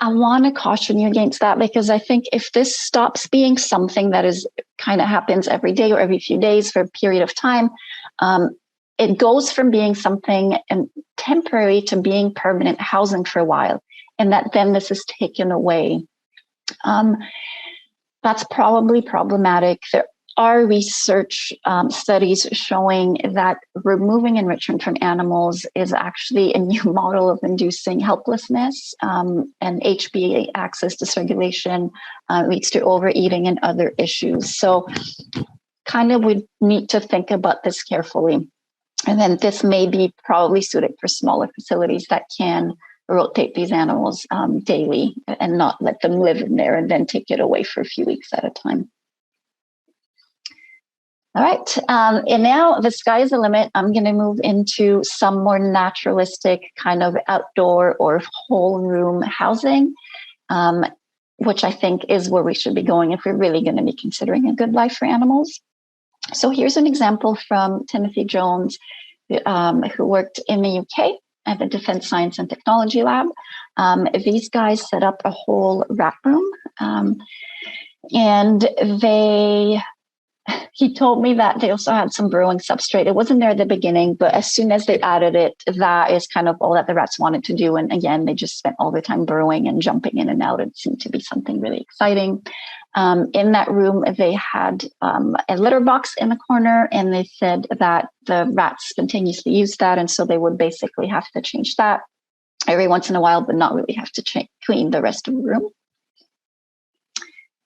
I want to caution you against that because I think if this stops being something that is kind of happens every day or every few days for a period of time, it goes from being something temporary to being permanent housing for a while, and that then this is taken away. That's probably problematic. There are research studies showing that removing enrichment from animals is actually a new model of inducing helplessness, and HPA axis dysregulation leads to overeating and other issues. So kind of we need to think about this carefully. And then this may be probably suited for smaller facilities that can rotate these animals daily and not let them live in there and then take it away for a few weeks at a time. All right, and now the sky is the limit. I'm going to move into some more naturalistic kind of outdoor or whole room housing, which I think is where we should be going if we're really going to be considering a good life for animals. So here's an example from Timothy Jones, who worked in the UK at the Defense Science and Technology Lab. These guys set up a whole rat room, and he told me that they also had some burrowing substrate. It wasn't there at the beginning, but as soon as they added it, that is kind of all that the rats wanted to do. And again, they just spent all their time burrowing and jumping in and out. It seemed to be something really exciting. In that room, they had a litter box in the corner, and they said that the rats continuously used that. And so they would basically have to change that every once in a while, but not really have to clean the rest of the room.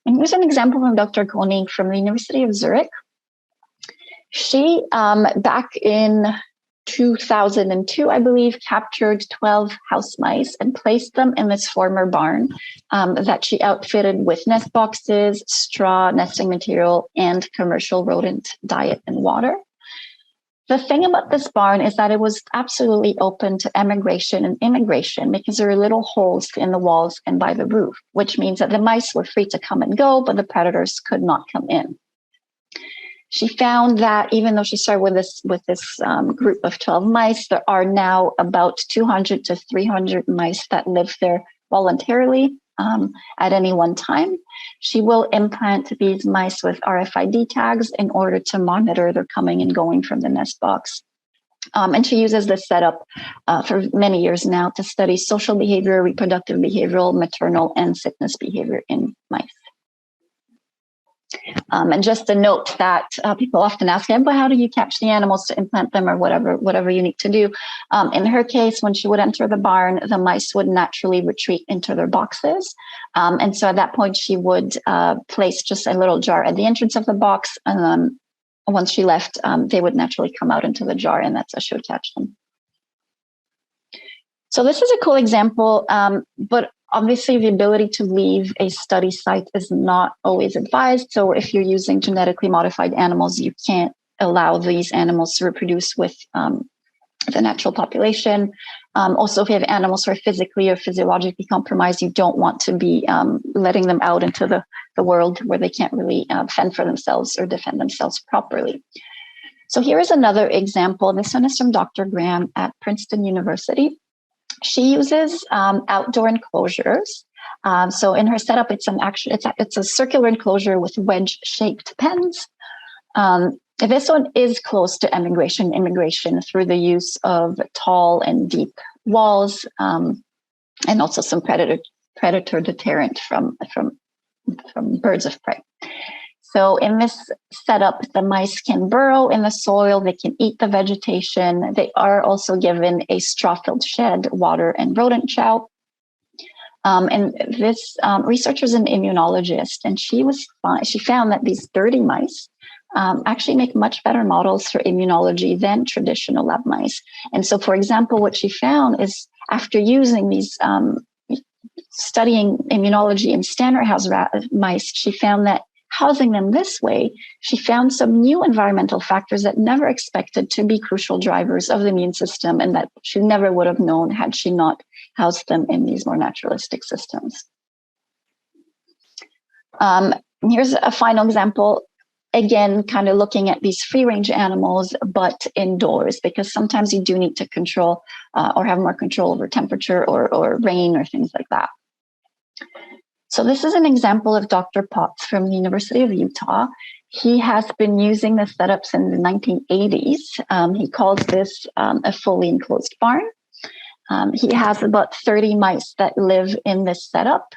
And here's an example from Dr. Koenig from the University of Zurich. She, back in 2002, I believe, captured 12 house mice and placed them in this former barn that she outfitted with nest boxes, straw, nesting material, and commercial rodent diet and water. The thing about this barn is that it was absolutely open to emigration and immigration because there were little holes in the walls and by the roof, which means that the mice were free to come and go, but the predators could not come in. She found that even though she started with this group of 12 mice, there are now about 200 to 300 mice that live there voluntarily at any one time. She will implant these mice with RFID tags in order to monitor their coming and going from the nest box. And she uses this setup for many years now to study social behavior, reproductive behavioral, maternal, and sickness behavior in mice. And just a note that people often ask, but how do you catch the animals to implant them or whatever you need to do? In her case, when she would enter the barn, the mice would naturally retreat into their boxes. And so at that point, she would place just a little jar at the entrance of the box, once she left, they would naturally come out into the jar, and that's how she would catch them. So this is a cool example, but obviously the ability to leave a study site is not always advised. So if you're using genetically modified animals, you can't allow these animals to reproduce with the natural population. Also, if you have animals who are physically or physiologically compromised, you don't want to be letting them out into the world where they can't really fend for themselves or defend themselves properly. So here is another example. This one is from Dr. Graham at Princeton University. She uses outdoor enclosures. So in her setup, it's a circular enclosure with wedge-shaped pens. This one is close to immigration through the use of tall and deep walls, and also some predator deterrent from birds of prey. So in this setup, the mice can burrow in the soil, they can eat the vegetation. They are also given a straw-filled shed, water, and rodent chow. And this researcher is an immunologist, and she found that these dirty mice actually make much better models for immunology than traditional lab mice. And so, for example, what she found is after using these, studying immunology in standard house mice, she found that housing them this way, she found some new environmental factors that never expected to be crucial drivers of the immune system, and that she never would have known had she not housed them in these more naturalistic systems. Here's a final example. Again, kind of looking at these free-range animals, but indoors, because sometimes you do need to control or have more control over temperature or rain or things like that. So this is an example of Dr. Potts from the University of Utah. He has been using this setup since the 1980s. He calls this a fully enclosed barn. He has about 30 mice that live in this setup.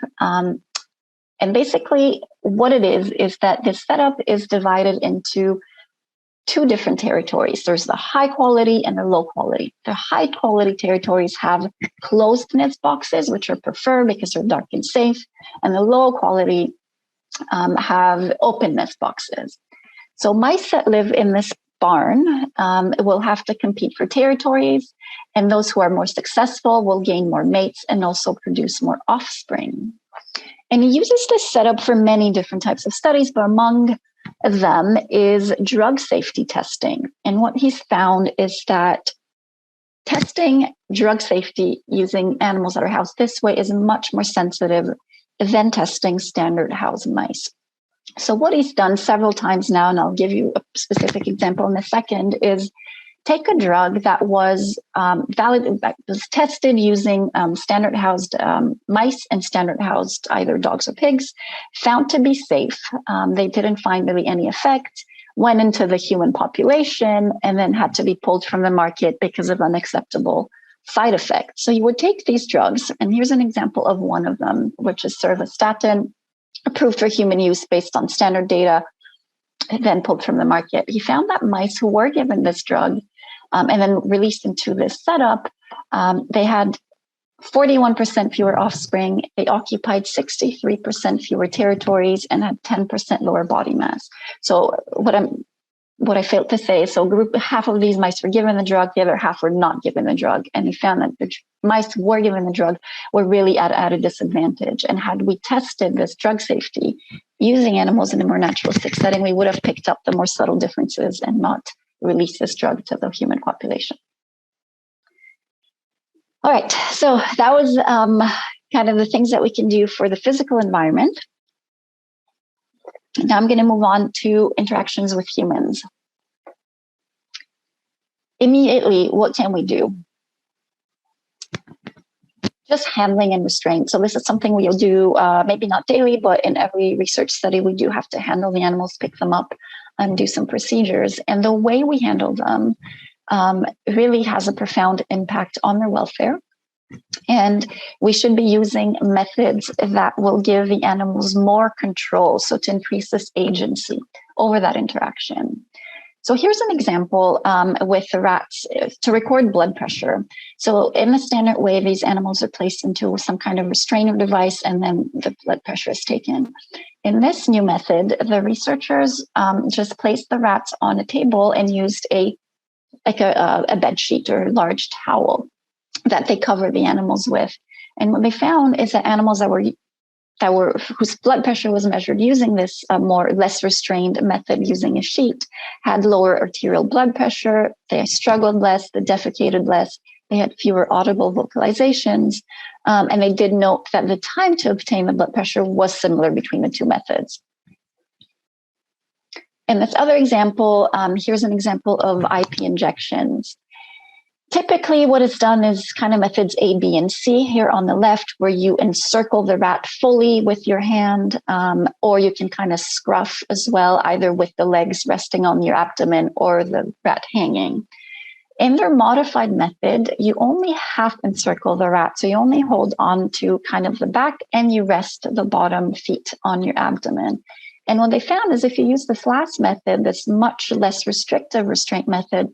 And basically what it is that this setup is divided into two different territories. There's the high quality and the low quality. The high quality territories have closed nest boxes, which are preferred because they're dark and safe. And the low quality have open nest boxes. So mice that live in this barn will have to compete for territories. And those who are more successful will gain more mates and also produce more offspring. And he uses this setup for many different types of studies, but among them is drug safety testing. And what he's found is that testing drug safety using animals that are housed this way is much more sensitive than testing standard house mice. So what he's done several times now, and I'll give you a specific example in a second, is take a drug that was tested using standard housed mice and standard housed either dogs or pigs, found to be safe. They didn't find really any effect, went into the human population, and then had to be pulled from the market because of unacceptable side effects. So you would take these drugs, and here's an example of one of them, which is Servastatin, approved for human use based on standard data, then pulled from the market. He found that mice who were given this drug and then released into this setup, they had 41% fewer offspring. They occupied 63% fewer territories and had 10% lower body mass. So what I failed to say, so half of these mice were given the drug, the other half were not given the drug. And he found that the mice who were given the drug were really at a disadvantage. And had we tested this drug safety using animals in a more naturalistic setting, we would have picked up the more subtle differences and not release this drug to the human population. All right, so that was kind of the things that we can do for the physical environment. Now I'm going to move on to interactions with humans. Immediately, what can we do? Just handling and restraint. So this is something we'll do, maybe not daily, but in every research study, we do have to handle the animals, pick them up, and do some procedures. And the way we handle them really has a profound impact on their welfare. And we should be using methods that will give the animals more control, so to increase this agency over that interaction. So here's an example with the rats to record blood pressure. So in the standard way, these animals are placed into some kind of restrainer device, and then the blood pressure is taken. In this new method, the researchers just placed the rats on a table and used a bed sheet or large towel that they cover the animals with. And what they found is that animals whose blood pressure was measured using this less restrained method using a sheet had lower arterial blood pressure, they struggled less, they defecated less, they had fewer audible vocalizations, and they did note that the time to obtain the blood pressure was similar between the two methods. In this other example, here's an example of IP injections. Typically, what is done is kind of methods A, B, and C here on the left, where you encircle the rat fully with your hand, or you can kind of scruff as well, either with the legs resting on your abdomen or the rat hanging. In their modified method, you only half encircle the rat. So you only hold on to kind of the back and you rest the bottom feet on your abdomen. And what they found is if you use this last method, this much less restrictive restraint method,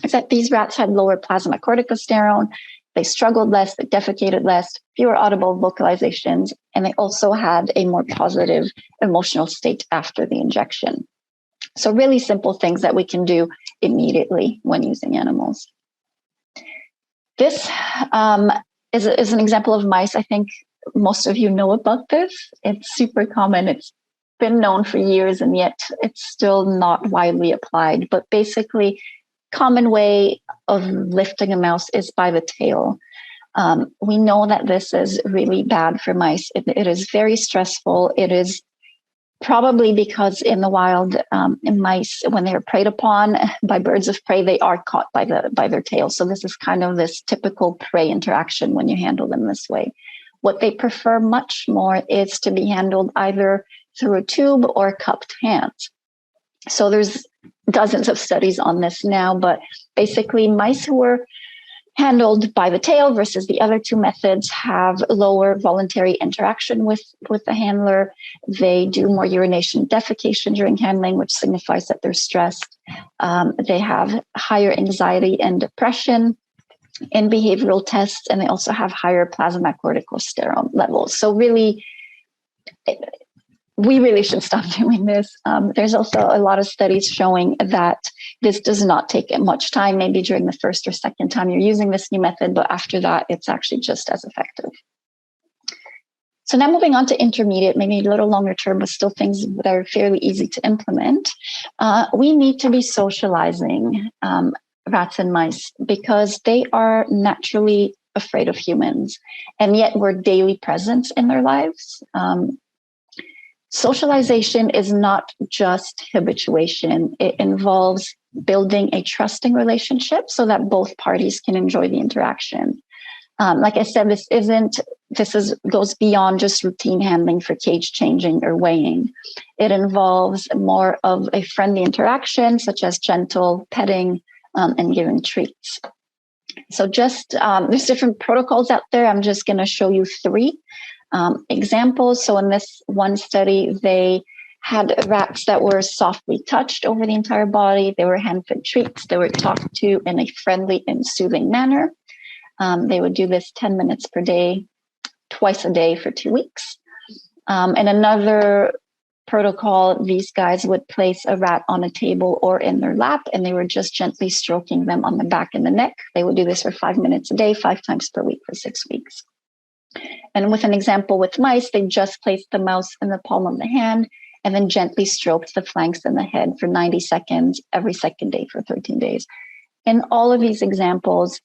is that these rats had lower plasma corticosterone, they struggled less, they defecated less, fewer audible vocalizations, and they also had a more positive emotional state after the injection. So really simple things that we can do immediately when using animals. This is an example of mice. I think most of you know about this. It's super common. It's been known for years, and yet it's still not widely applied. But basically, common way of lifting a mouse is by the tail. We know that this is really bad for mice. It is very stressful. It is probably because in the wild, in mice, when they are preyed upon by birds of prey, they are caught by their tail. So this is kind of this typical prey interaction when you handle them this way. What they prefer much more is to be handled either through a tube or cupped hands. So there's dozens of studies on this now, but basically mice who were handled by the tail versus the other two methods have lower voluntary interaction with the handler. They do more urination, defecation during handling, which signifies that they're stressed. They have higher anxiety and depression in behavioral tests, and they also have higher plasma corticosterone levels. So really, we really should stop doing this. There's also a lot of studies showing that this does not take much time, maybe during the first or second time you're using this new method, but after that, it's actually just as effective. So now moving on to intermediate, maybe a little longer term, but still things that are fairly easy to implement. We need to be socializing rats and mice because they are naturally afraid of humans, and yet we're daily presence in their lives. Socialization is not just habituation. It involves building a trusting relationship so that both parties can enjoy the interaction. Like I said, goes beyond just routine handling for cage changing or weighing. It involves more of a friendly interaction, such as gentle petting and giving treats. So there's different protocols out there. I'm just going to show you three examples. So in this one study, they had rats that were softly touched over the entire body. They were hand-fed treats. They were talked to in a friendly and soothing manner. They would do this 10 minutes per day, twice a day for 2 weeks. And another protocol, these guys would place a rat on a table or in their lap, and they were just gently stroking them on the back and the neck. They would do this for 5 minutes a day, 5 times per week for 6 weeks. And with an example with mice, they just placed the mouse in the palm of the hand and then gently stroked the flanks and the head for 90 seconds every second day for 13 days. In all of these examples,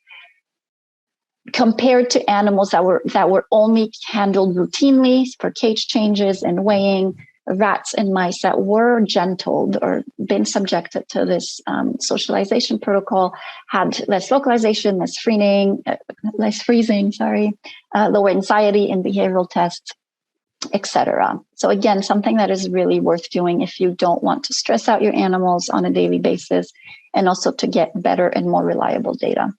compared to animals that were only handled routinely for cage changes and weighing, rats and mice that were gentled or been subjected to this socialization protocol had less vocalization, less freezing, lower anxiety in behavioral tests, etc. So again, something that is really worth doing if you don't want to stress out your animals on a daily basis, and also to get better and more reliable data.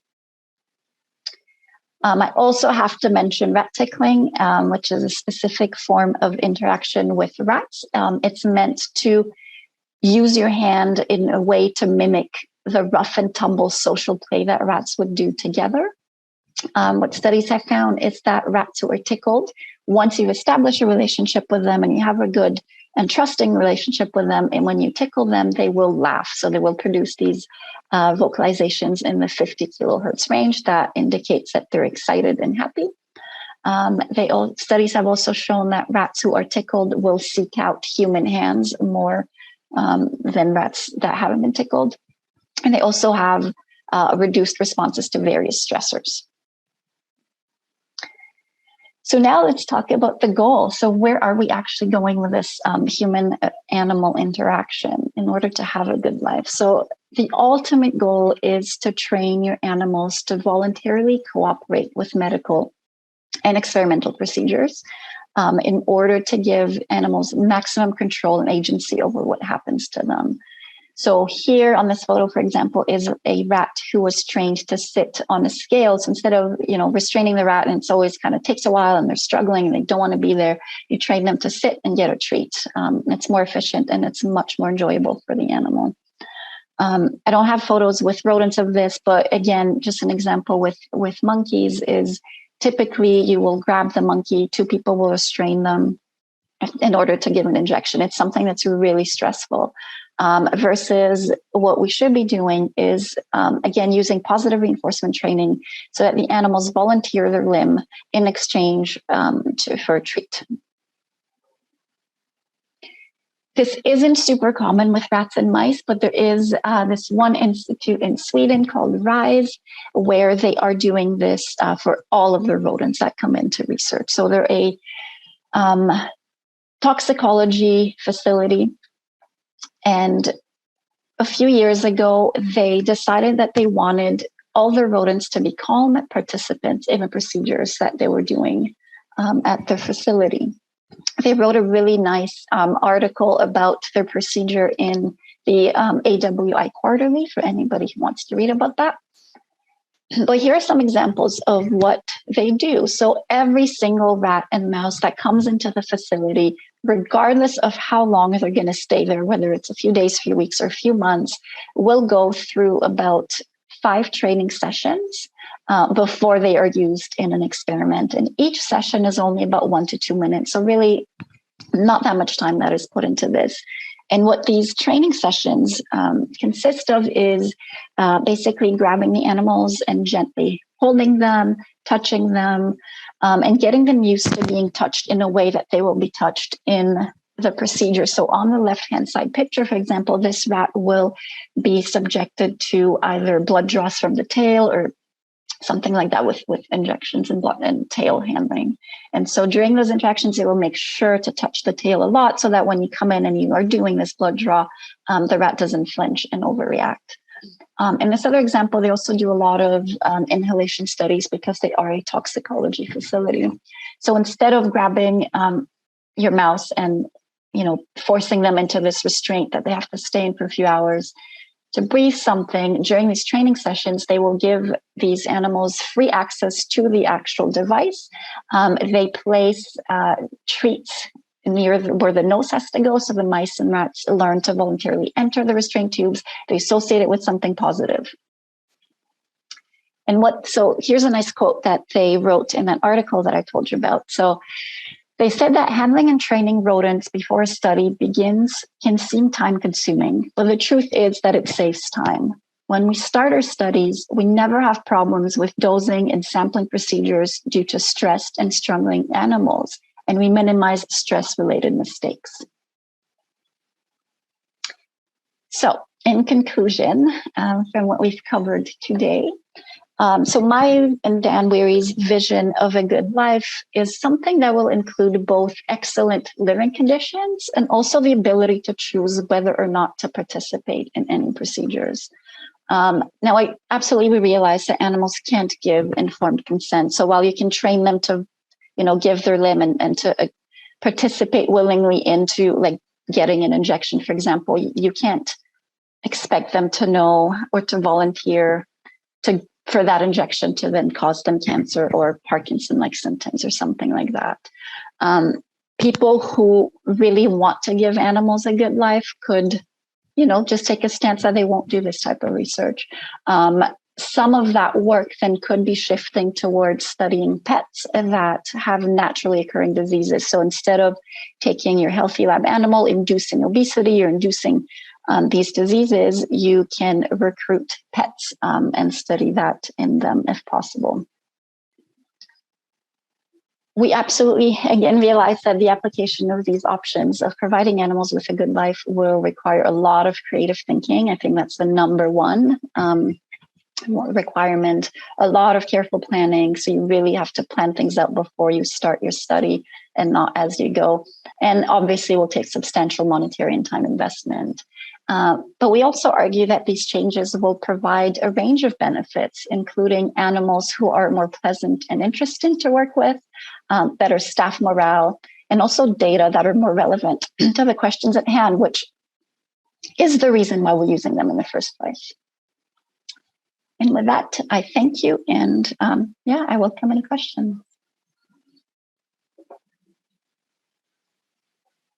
I also have to mention rat tickling, which is a specific form of interaction with rats. It's meant to use your hand in a way to mimic the rough and tumble social play that rats would do together. What studies have found is that rats who are tickled, once you've established a relationship with them and you have a good and trusting relationship with them. And when you tickle them, they will laugh. So they will produce these vocalizations in the 50 kilohertz range that indicates that they're excited and happy. Studies have also shown that rats who are tickled will seek out human hands more than rats that haven't been tickled. And they also have reduced responses to various stressors. So now let's talk about the goal. So where are we actually going with this human-animal interaction in order to have a good life? So the ultimate goal is to train your animals to voluntarily cooperate with medical and experimental procedures in order to give animals maximum control and agency over what happens to them. So here on this photo, for example, is a rat who was trained to sit on a scale. So instead of, restraining the rat, and it's always kind of takes a while and they're struggling and they don't want to be there, you train them to sit and get a treat. It's more efficient and it's much more enjoyable for the animal. I don't have photos with rodents of this, but again, just an example with monkeys is typically you will grab the monkey, two people will restrain them in order to give an injection. It's something that's really stressful. Versus what we should be doing is, again, using positive reinforcement training so that the animals volunteer their limb in exchange for a treat. This isn't super common with rats and mice, but there is this one institute in Sweden called RISE, where they are doing this for all of the rodents that come into research. So they're a toxicology facility. And a few years ago, they decided that they wanted all the rodents to be calm participants in the procedures that they were doing at their facility. They wrote a really nice article about their procedure in the AWI Quarterly for anybody who wants to read about that. But here are some examples of what they do. So every single rat and mouse that comes into the facility, regardless of how long they're going to stay there, whether it's a few days, few weeks, or a few months, will go through about 5 training sessions before they are used in an experiment. And each session is only about 1 to 2 minutes. So really not that much time that is put into this. And what these training sessions consist of is basically grabbing the animals and gently holding them, touching them, and getting them used to being touched in a way that they will be touched in the procedure. So on the left-hand side picture, for example, this rat will be subjected to either blood draws from the tail or something like that with injections and blood and tail handling. And so during those interactions, they will make sure to touch the tail a lot so that when you come in and you are doing this blood draw, the rat doesn't flinch and overreact. In this other example, they also do a lot of inhalation studies because they are a toxicology facility. So instead of grabbing your mouse and forcing them into this restraint that they have to stay in for a few hours to breathe something, during these training sessions, they will give these animals free access to the actual device. They place treats near where the nose has to go. So the mice and rats learn to voluntarily enter the restraint tubes. They associate it with something positive. So here's a nice quote that they wrote in that article that I told you about. So they said that handling and training rodents before a study begins can seem time consuming, but the truth is that it saves time. When we start our studies, we never have problems with dosing and sampling procedures due to stressed and struggling animals, and we minimize stress-related mistakes. So in conclusion, from what we've covered today, so my and Dan Weary's vision of a good life is something that will include both excellent living conditions and also the ability to choose whether or not to participate in any procedures. Now, I absolutely realize that animals can't give informed consent. So while you can train them to, give their limb and to participate willingly into like getting an injection, for example, you can't expect them to know or to volunteer for that injection to then cause them cancer or Parkinson-like symptoms or something like that. People who really want to give animals a good life could, just take a stance that they won't do this type of research. some of that work then could be shifting towards studying pets that have naturally occurring diseases. So instead of taking your healthy lab animal, inducing obesity or inducing these diseases, you can recruit pets and study that in them if possible. We absolutely, again, realize that the application of these options of providing animals with a good life will require a lot of creative thinking. I think that's the number one requirement, a lot of careful planning. So you really have to plan things out before you start your study and not as you go. And obviously will take substantial monetary and time investment. But we also argue that these changes will provide a range of benefits, including animals who are more pleasant and interesting to work with, better staff morale, and also data that are more relevant to the questions at hand, which is the reason why we're using them in the first place. And with that, I thank you. And I welcome any questions.